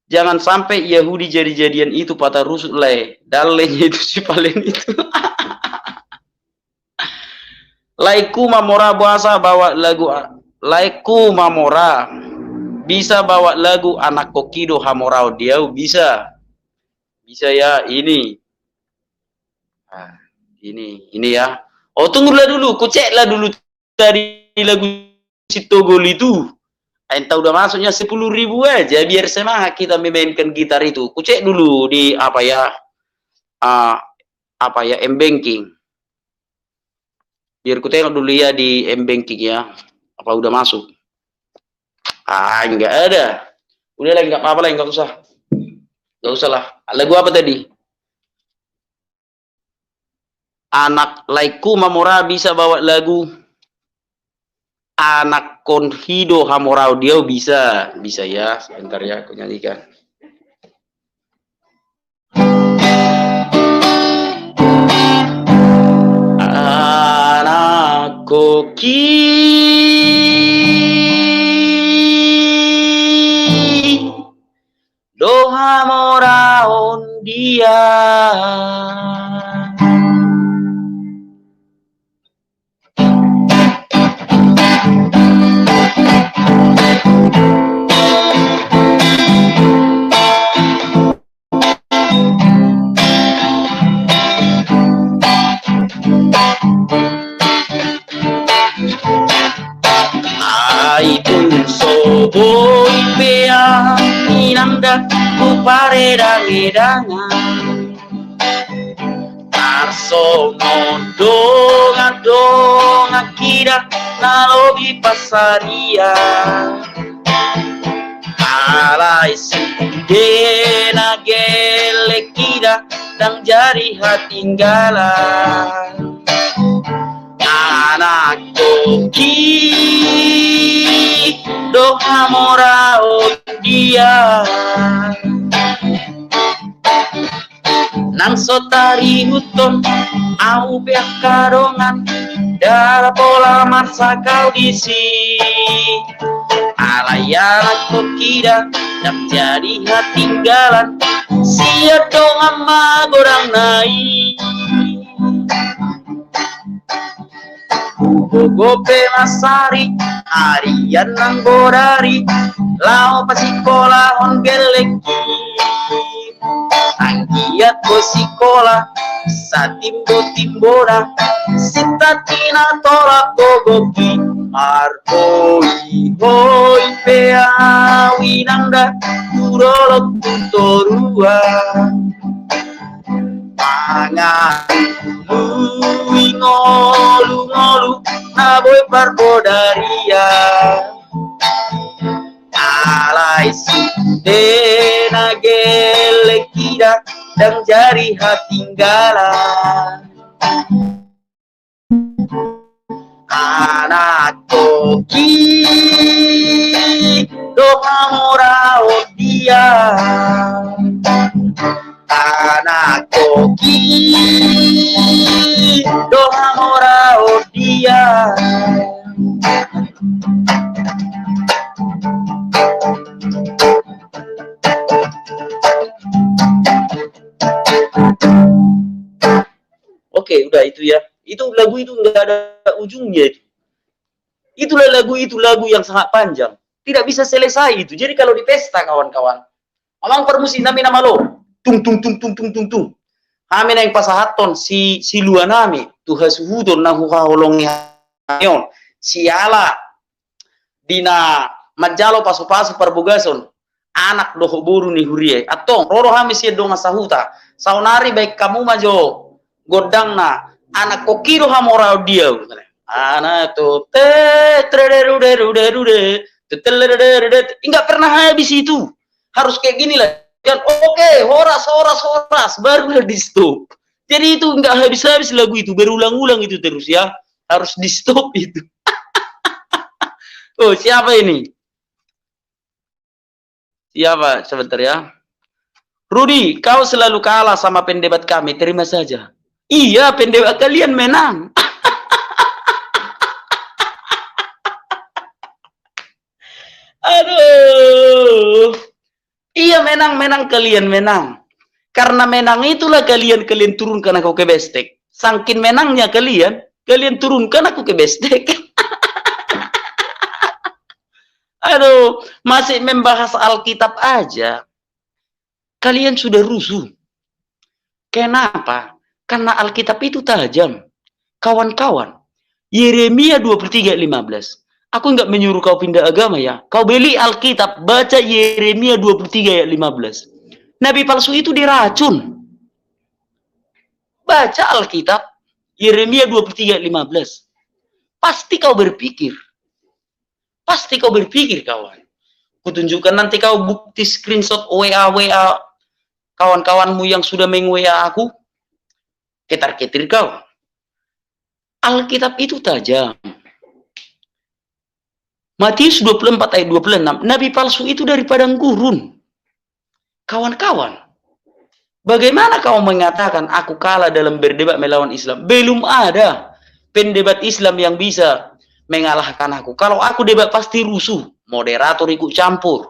jangan sampai Yahudi jadi-jadian itu patah rusuk le, dalenya itu si paling itu. Laiku Mamora bahasa bawa lagu Laiku Mamora bisa bawa lagu anak kokido hamorao dia bisa ya ini. Nah, ini ya. Oh tunggulah dulu, ku ceklah dulu tadi lagu Sitogol itu. Entah udah masuknya 10.000 aja biar semangat kita memainkan gitar itu. Ku cek dulu di apa ya M-Banking. Biar ku tengok dulu ya di M-Banking ya. Apa udah masuk? Enggak ada. Udah lah, enggak apa-apa lah, enggak usah. Enggak usah lah. Lagu apa tadi? Anak Laiku Mamora bisa bawa lagu anak konhido hamorao dia bisa ya. Sebentar ya, aku nyanyikan. Anak koki doha moraon dia boy pea inamda ku paredang-edangan arsono donga kira nalobi pasaria alai sindena gele kira dan jari hatinggalan anak koki doha morao dia nang sotari huton au beak karongan dara pola marsa kau disi alayana kokida nak jadi hatinggalan sia dong amma gorang nai gope masari harian nang borari lao pasikola on geleki Anggiat ko sikola sa timbo-timbora sitatina torak gogoki markoi hoi pea winangda turolok tutorua mangan ngolu-ngolu naboy parbodaria alai sudena gelekida dan jari hatinggalan anak koki doha morao dia anak koki doha morao dia Oke, udah itu ya. Itu lagu itu nggak ada ujungnya. Itulah lagu itu lagu yang sangat panjang. Tidak bisa selesai itu. Jadi kalau di pesta kawan-kawan, amang permusi nami nama lo, tung tung tung tung tung tung tung. Kami naik pasahaton si luanami tuha suhudon na huha holongi hayon si ala dina majalo pasu-pasu perbugason anak doho buru ni hurie atong roro hami si dong asahuta saunari baik kamu majo godang na anak kokiro hamora dia anak to enggak pernah habis itu harus kayak gini lah kan oke horas baru di stop jadi itu enggak habis lagu itu berulang-ulang itu terus ya harus di stop itu. Oh siapa ini siapa sebentar ya Rudi kau selalu kalah sama pendebat kami terima saja. Iya, pendebat kalian menang. Aduh. Iya, menang kalian menang. Karena menang itulah kalian turunkan aku ke bestek. Sangkin menangnya kalian turunkan aku ke bestek. Aduh, masih membahas Alkitab aja. Kalian sudah rusuh. Kenapa? Karena Alkitab itu tajam. Kawan-kawan, Yeremia 23:15. Aku enggak menyuruh kau pindah agama ya. Kau beli Alkitab, baca Yeremia 23:15. Nabi palsu itu diracun. Baca Alkitab, Yeremia 23:15. Pasti kau berpikir. Pasti kau berpikir, kawan. Kutunjukkan nanti kau bukti screenshot WA kawan-kawanmu yang sudah meng-WA aku. Ketar-ketir kau. Alkitab itu tajam. Matius 24 ayat 26. Nabi palsu itu dari padang gurun. Kawan-kawan. Bagaimana kau mengatakan aku kalah dalam berdebat melawan Islam? Belum ada pendebat Islam yang bisa mengalahkan aku. Kalau aku debat pasti rusuh. Moderator ikut campur.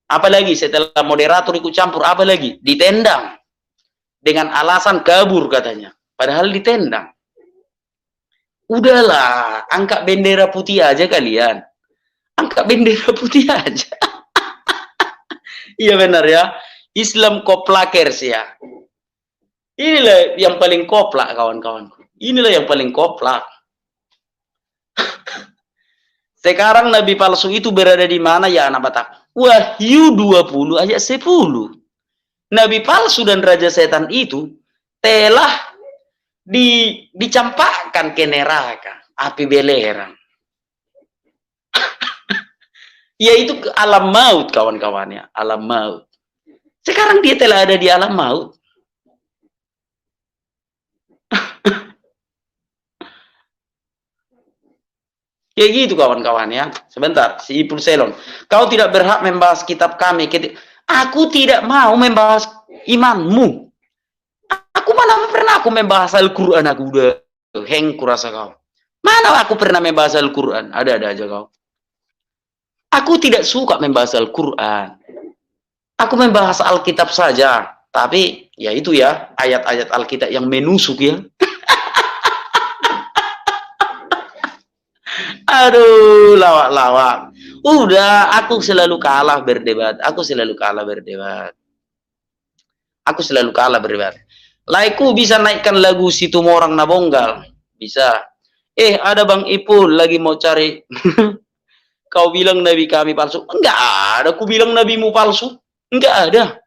Apalagi setelah moderator ikut campur, apalagi? Ditendang. Dengan alasan kabur katanya. Padahal ditendang. Udahlah, angkat bendera putih aja kalian. Angkat bendera putih aja. Iya benar ya. Islam koplakers ya. Inilah yang paling koplak kawan-kawanku. Inilah yang paling koplak. Sekarang Nabi palsu itu berada di mana ya anak Batak? Wahyu 20 ayat 10. Nabi palsu dan raja setan itu telah dicampakkan ke neraka api belerang. Yaitu ke alam maut kawan-kawannya, alam maut. Sekarang dia telah ada di alam maut. Kayak gitu kawan-kawan ya. Sebentar, si Ipul Selon. Kau tidak berhak membahas kitab kami. Aku tidak mau membahas imanmu. Aku mana pernah aku membahas Al-Quran. Aku udah heng kurasa kau. Mana aku pernah membahas Al-Quran. Ada-ada aja kau. Aku tidak suka membahas Al-Quran. Aku membahas Alkitab saja. Tapi ya itu ya. Ayat-ayat Alkitab yang menusuk ya. Aduh, lawak-lawak. Udah, aku selalu kalah berdebat. Aku selalu kalah berdebat. Aku selalu kalah berdebat. Laiku bisa naikkan lagu Situ Morang Nabonggal. Bisa. Ada Bang Ipul lagi mau cari. Kau bilang nabi kami palsu. Enggak ada. Aku bilang nabimu palsu. Enggak ada.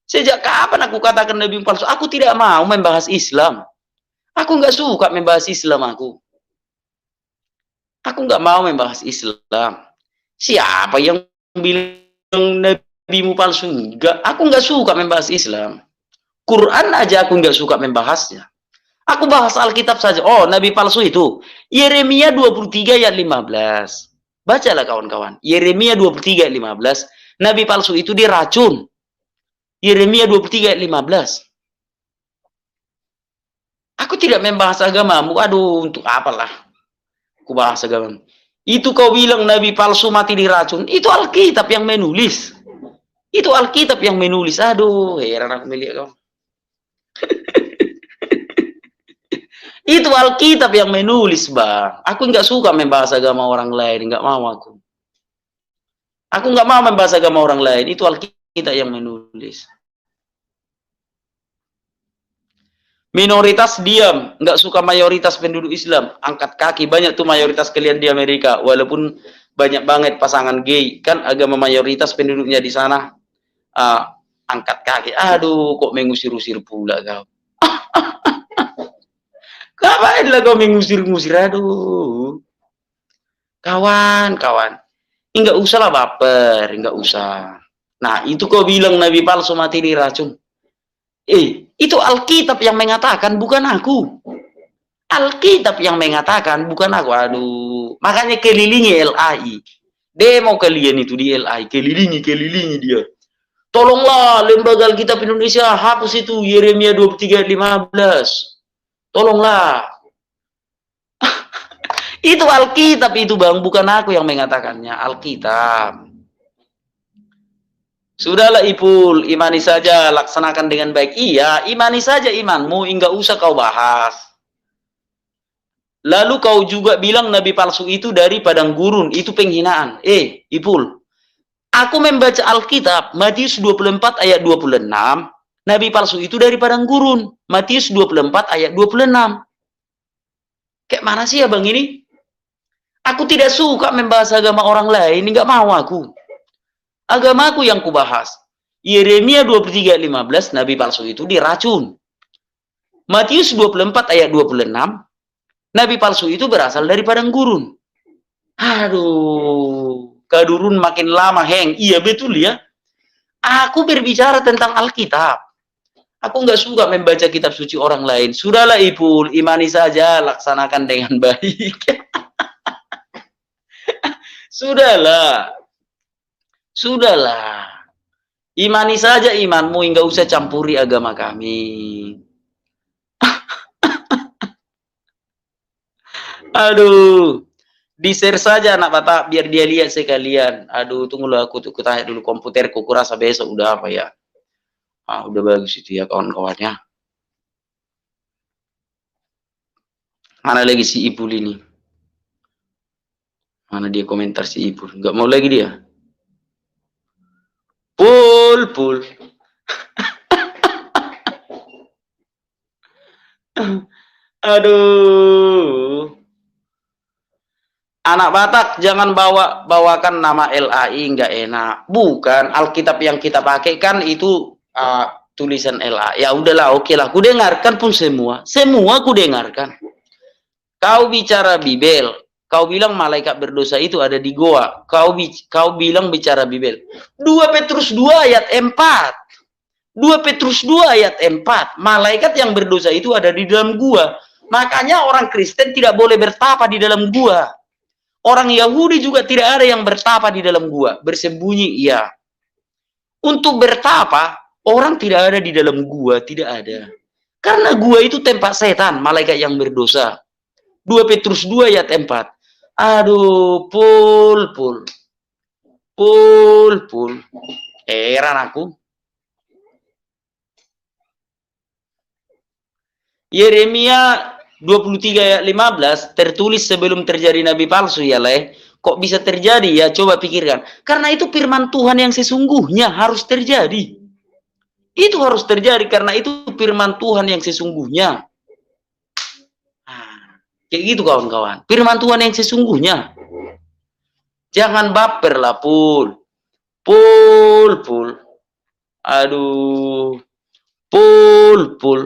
Sejak kapan aku katakan nabimu palsu? Aku tidak mau membahas Islam. Aku enggak suka membahas Islam aku. Aku enggak mau membahas Islam. Siapa yang bilang nabimu palsu? Enggak. Aku enggak suka membahas Islam. Quran aja aku enggak suka membahasnya. Aku bahas Alkitab saja. Oh, nabi palsu itu. Yeremia 23 ayat 15. Bacalah kawan-kawan. Yeremia 23 ayat 15. Nabi palsu itu diracun. Yeremia 23 ayat 15. Aku tidak membahas agamamu. Aduh, untuk apalah. Aku bahas agamamu. Itu kau bilang nabi palsu mati diracun. Itu Alkitab yang menulis. Itu Alkitab yang menulis. Aduh, heran aku melihat kau. Itu Alkitab yang menulis, Bang. Aku nggak suka membahas agama orang lain. Nggak mau aku. Aku nggak mau membahas agama orang lain. Itu Alkitab yang menulis. Minoritas diam. Nggak suka mayoritas penduduk Islam. Angkat kaki. Banyak tuh mayoritas kalian di Amerika. Walaupun banyak banget pasangan gay. Kan agama mayoritas penduduknya di sana. Angkat kaki. Aduh, kok mengusir-usir pula kau. Ngapain lah kau mengusir-ngusir? Aduh. Kawan. Enggak usah lah baper. Enggak usah. Nah, itu kau bilang nabi palsu mati diracun. Itu Alkitab yang mengatakan, bukan aku. Alkitab yang mengatakan, bukan aku. Aduh. Makanya kelilingi LAI. Demo kalian itu di LAI. Kelilingi dia. Tolonglah lembaga Alkitab Indonesia hapus itu Yeremia 23 ayat 15. Tolonglah. Itu Alkitab itu, Bang, bukan aku yang mengatakannya. Alkitab. Sudahlah Ipul, imani saja, laksanakan dengan baik. Iya, imani saja imanmu, enggak usah kau bahas. Lalu kau juga bilang nabi palsu itu dari padang gurun, itu penghinaan. Ipul, aku membaca Alkitab, Matius 24 ayat 26. Nabi palsu itu dari padang gurun. Matius 24 ayat 26. Kayak mana sih abang ini? Aku tidak suka membahas agama orang lain. Nggak mau aku. Agamaku yang kubahas. Yeremia 23 ayat 15. Nabi palsu itu diracun. Matius 24 ayat 26. Nabi palsu itu berasal dari padang gurun. Aduh. Kadurun makin lama heng. Iya betul ya. Aku berbicara tentang Alkitab. Aku nggak suka membaca kitab suci orang lain. Sudahlah Ipul, imani saja, laksanakan dengan baik. Sudahlah. Imani saja imanmu, nggak usah campuri agama kami. Aduh. Di-share saja anak Batak, biar dia lihat sekalian. Aduh, tunggulah aku tanya dulu komputerku, kurasa besok udah apa ya. Udah bagus itu ya kawan-kawannya. Mana lagi si Ipul ini? Mana dia komentar si Ipul? Nggak mau lagi dia. Pul. Aduh. Anak Batak jangan bawakan nama LAI, nggak enak. Bukan, Alkitab yang kita pakai kan itu tulisan LAI. Ya udahlah, oke lah. Ku dengarkan pun semua ku dengarkan. Kau bicara Bibel, kau bilang malaikat berdosa itu ada di goa. Kau bilang bicara Bibel. 2 Petrus 2 ayat 4. 2 Petrus 2 ayat 4. Malaikat yang berdosa itu ada di dalam gua. Makanya orang Kristen tidak boleh bertapa di dalam gua. Orang Yahudi juga tidak ada yang bertapa di dalam gua. Bersembunyi, iya. Untuk bertapa, orang tidak ada di dalam gua. Tidak ada. Karena gua itu tempat setan, malaikat yang berdosa. 2 Petrus 2 ayat 4. Aduh, Pul. Heran aku. Yeremia 23 ayat 15 tertulis sebelum terjadi nabi palsu ya leh. Kok bisa terjadi ya? Coba pikirkan. Karena itu firman Tuhan yang sesungguhnya harus terjadi. Itu harus terjadi karena itu firman Tuhan yang sesungguhnya. Kayak gitu kawan-kawan. Firman Tuhan yang sesungguhnya. Jangan baper lah, Pul. Pul. Aduh. Pul.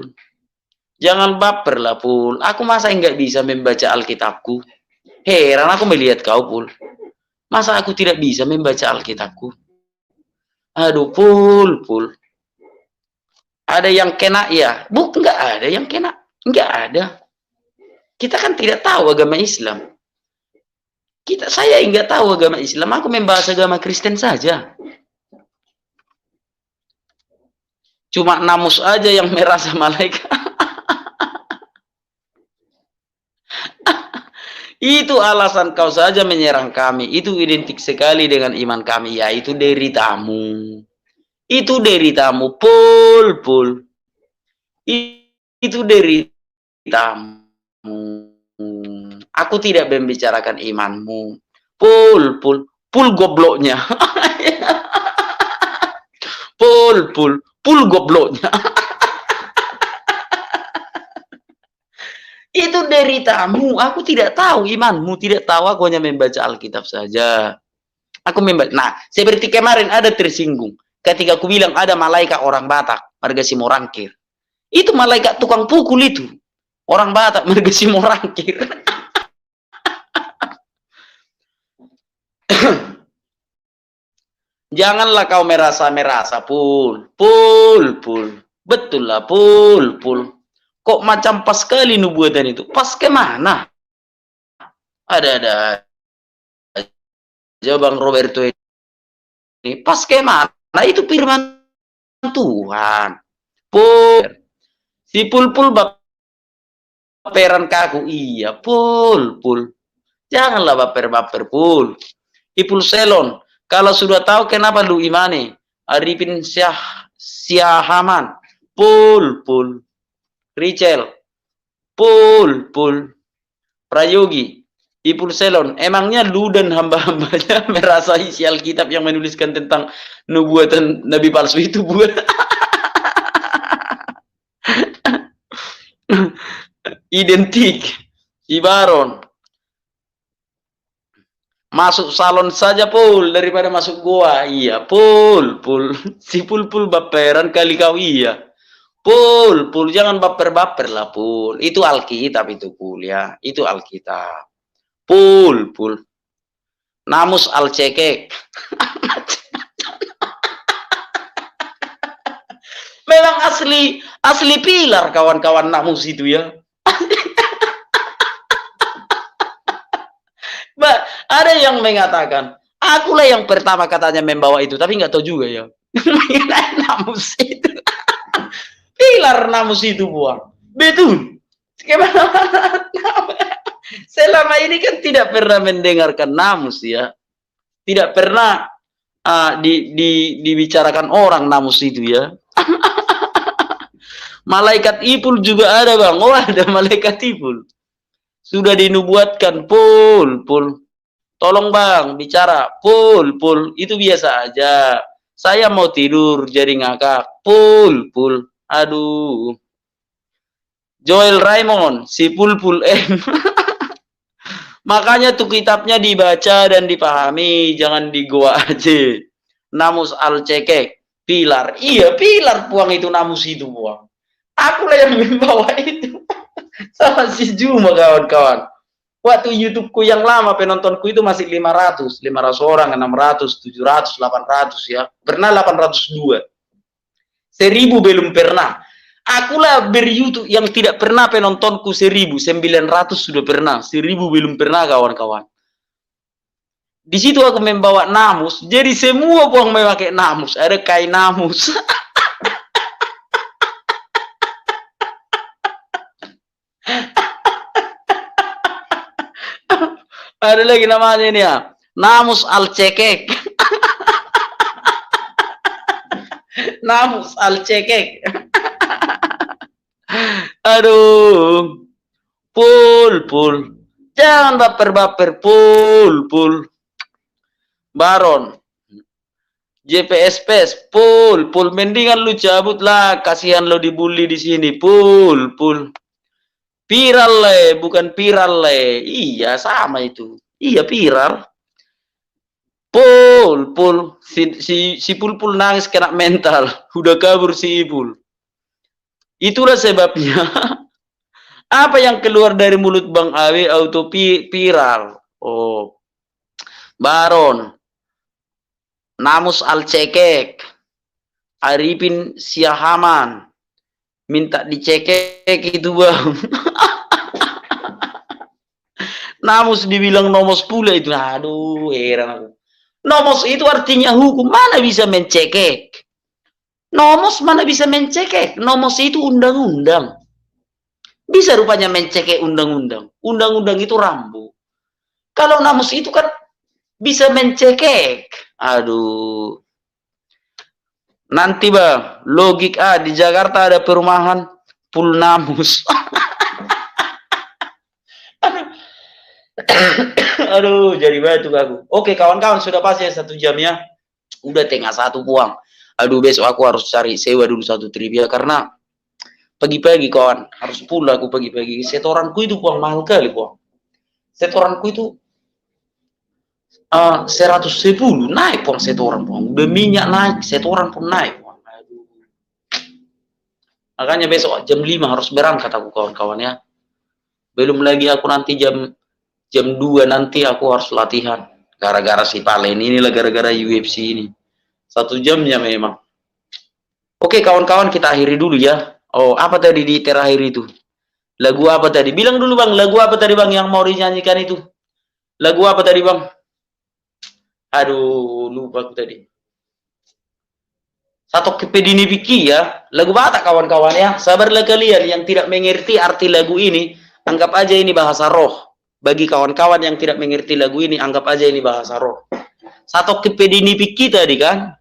Jangan baper lah, Pul. Aku masa enggak bisa membaca Alkitabku? Heran aku melihat kau, Pul. Masa aku tidak bisa membaca Alkitabku? Aduh, Pul. Ada yang kena ya? Enggak ada yang kena. Enggak ada. Kita kan tidak tahu agama Islam. Saya enggak tahu agama Islam. Aku membahas agama Kristen saja. Cuma namus aja yang merasa malaikat. Itu alasan kau saja menyerang kami. Itu identik sekali dengan iman kami. Ya, itu deritamu. Itu deritamu. Pul. Itu deritamu. Aku tidak membicarakan imanmu. Pul gobloknya. Pul gobloknya. Itu deritamu. Aku tidak tahu imanmu, tidak tahu. Aku hanya membaca Alkitab saja. Aku membaca. Nah, seperti kemarin ada tersinggung ketika aku bilang ada malaikat orang Batak, Marga Simorangkir. Itu malaikat tukang pukul itu. Orang Batak, Marga Simorangkir. Janganlah kau merasa, Pul. Betul lah, Pul. Kok macam pas sekali nubuatan itu? Pas kemana? Ada aja Bang Roberto ini. Pas kemana? Itu firman Tuhan. Pul. Si Pul baperan kaku. Iya, Pul. Janganlah baper, Pul. Ipul Selon. Kalau sudah tahu kenapa lu imani? Arifin Syahaman. Pul. Richel. Pul. Prayogi. Ipul Selon. Emangnya lu dan hamba-hambanya merasa isi Alkitab yang menuliskan tentang nubuatan Nabi palsu itu buat? Identik. Ibaron. Masuk salon saja, Pul, daripada masuk gua. Iya, Pul. Si Pul baperan kali kau, iya. Pul, jangan baper lah, Pul. Itu Alkitab itu, Pul, ya. Itu Alkitab. Pul. Namus alcekek. Memang asli pilar kawan-kawan namus itu ya. Ada yang mengatakan, akulah yang pertama katanya membawa itu, tapi nggak tahu juga ya. Namus itu. Pilar namus itu buang. Betul. Selama ini kan tidak pernah mendengarkan namus ya. Tidak pernah dibicarakan orang namus itu ya. Malaikat Ipul juga ada, Bang. Oh, ada malaikat Ipul. Sudah dinubuatkan, Pul. Tolong, Bang, bicara. Pul. Itu biasa aja. Saya mau tidur jadi ngakak. Pul. Aduh. Joel Raymond, si Pul M. Makanya tuh kitabnya dibaca dan dipahami, jangan digoa aja. Namus alcekek, pilar. Iya, pilar buang itu, namus itu buang. Akulah yang membawa itu. Sama si Juma, kawan-kawan. Waktu YouTubeku yang lama, penontonku itu masih 500 orang, 600, 700, 800 ya. Pernah 802. 1000 belum pernah. Akulah ber-YouTube yang tidak pernah penontonku 1000, 900 sudah pernah, 1000 belum pernah, kawan-kawan. Di situ aku membawa namus, jadi semua buang memakai namus, ada kain namus. Ada lagi namanya ini ya, namus alcekek. Namus alcekek. Aduh. Pul. Jangan baper, Pul. Baron. JPSPS, Pul, mendingan lu cabut lah, kasihan lo dibully di sini, Pul. Viral le, bukan viral le. Iya, sama itu. Iya, viral. Pul, si Pul nangis kena mental, udah kabur si Ipul. Itulah sebabnya. Apa yang keluar dari mulut Bang Awe auto viral. Oh, Baron, Namus Al-Cekek, Arifin Siahaman, minta dicekek itu Bang. Namus dibilang nomos pula itu. Aduh, heran aku. Nomos itu artinya hukum, mana bisa mencekek? Nomos mana bisa mencekek? Nomos itu undang-undang. Bisa rupanya mencekek undang-undang. Undang-undang itu rambu. Kalau namus itu kan bisa mencekek. Aduh. Nanti Bang, logik di Jakarta ada perumahan Pulnamus. Aduh, jadi batu aku. Oke, kawan-kawan, sudah pas ya 1 jam ya. Udah tengah 1 puang. Aduh, besok aku harus cari sewa dulu 1 trivia karena pagi-pagi kawan, harus pulang aku pagi-pagi. Setoranku itu puang mahal kali, puang. Setoranku itu 110 naik puang setoran puang. Udah minyak naik, setoran pun naik puang. Aduh. Makanya besok jam 5 harus berangkat aku kawan-kawan ya. Belum lagi aku nanti jam 2 nanti aku harus latihan. Gara-gara si Palen inilah, gara-gara UFC ini. 1 jamnya memang. Oke kawan-kawan, kita akhiri dulu ya. Oh, apa tadi di terakhir itu? Lagu apa tadi? Bilang dulu Bang, lagu apa tadi Bang yang mau dinyanyikan itu? Lagu apa tadi Bang? Aduh, lupa aku tadi. Satu kepedini Piki ya. Lagu Batak kawan-kawan ya. Sabarlah kalian yang tidak mengerti arti lagu ini, anggap aja ini bahasa roh. Bagi kawan-kawan yang tidak mengerti lagu ini, anggap aja ini bahasa roh. Satu kepedini Piki tadi kan.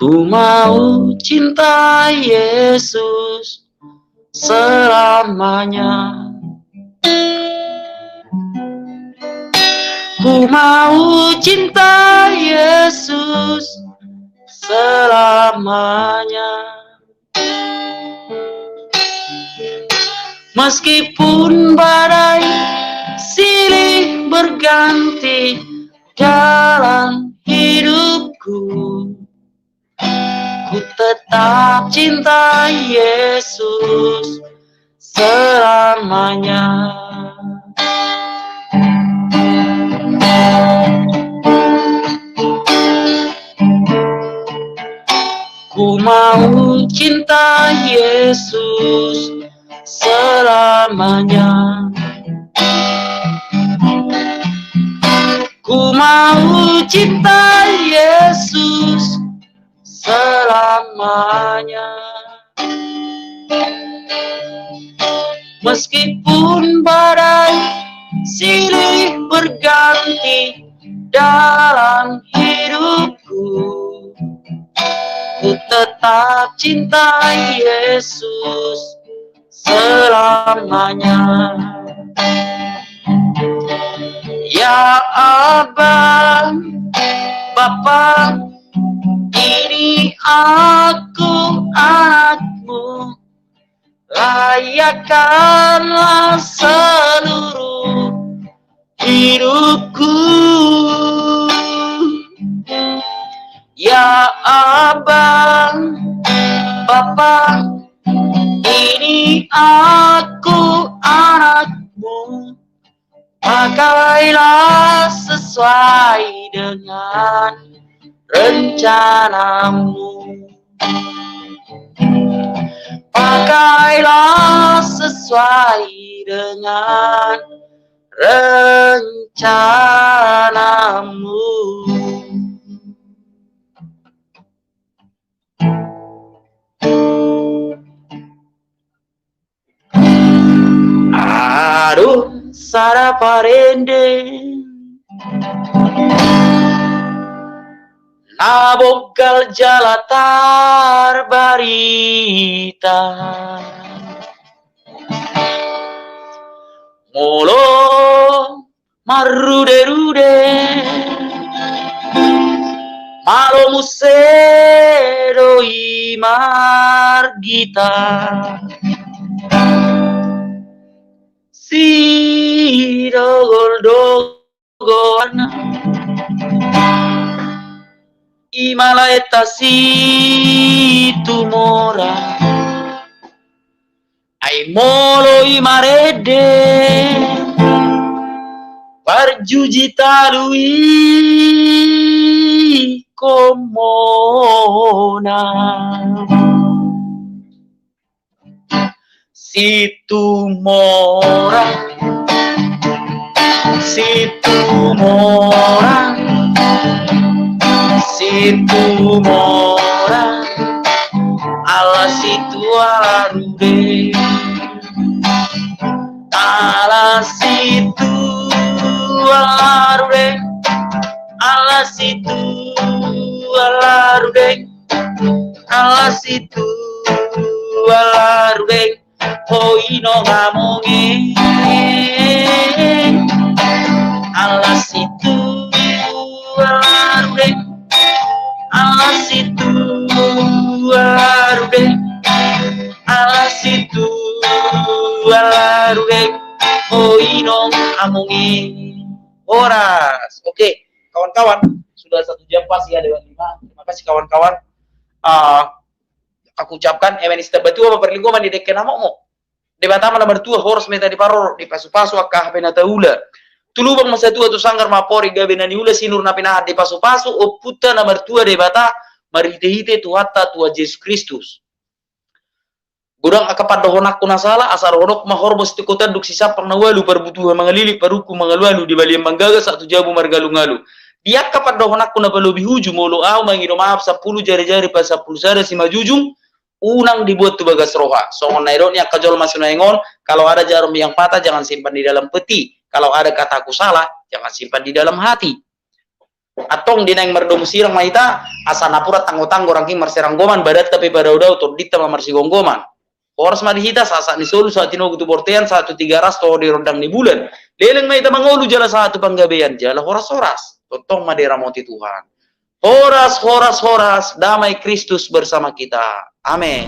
Ku mau cinta Yesus selamanya. Ku mau cinta Yesus selamanya. Meskipun badai silih berganti dalam hidupku, ku tetap cinta Yesus selamanya. Ku mau cinta Yesus selamanya. Ku mau cinta Yesus selamanya. Meskipun badai silih berganti dalam hidupku, ku tetap cinta Yesus selamanya. Ya Abang, Bapa, ini aku anakmu, layakkanlah seluruh hidupku. Ya Abang, Bapa, ini aku anakmu, pakailah sesuai dengan rencanamu. Pakailah sesuai dengan rencanamu. Aduh, Sara parende nabogal jalatar barita molo marude-rude malo musero i margita si dogoana i malaeta si tumora ai molo i marede parjujita lui komona si tumora si tumora si tumora ala situ arude ala situ arude ala situ arude ala situ arude hoy no ngamonge ala situ arude ala situ arude ala situ arude hoy no ngamonge. Horas. Oke, kawan-kawan, sudah 1 jam pas ya Dewan 5. Terima kasih kawan-kawan. Aku ucapkan emenista betua perlingkuman di dekke namamu. Debatama nomor 2 horas meta di paror di pasu-pasu akah benataula. Tulubang masa 2 tu sanggar mapori gabenani ula sinur napinahat di pasu-pasu oputa nomor 2 debata marite-hite tu hatta tua Yesus Kristus. Gurang akapat dohonak kuna salah asar honok mahorbos ti kota duk sisapang nawalu perbutuhan mangalilik paruku mangalualu di balian manggaga satu jabu margalu-ngalu. Dia kapat dohonak kuna balobi huju molo au mangido maaf 10 jari-jari pas 10 sada si majujung unang dibuat tu bagas roha. Songon nairotnya kajol masih naingon, kalau ada jarum yang patah jangan simpan di dalam peti. Kalau ada kataku salah jangan simpan di dalam hati. Atong dinang merdom sirang maita asanapura tanggo-tanggo rangking marserang goman badat tapi pada udah tordita mamarsi gonggoman. Horas madihita sasak ni solu saat tinogu tu bortean 1 3 ras to di rondang di bulan. Leleng maita mangolu jala 1 panggabean jala horas-horas. Totong madera moti Tuhan. Horas, horas, horas, damai Kristus bersama kita. Amin.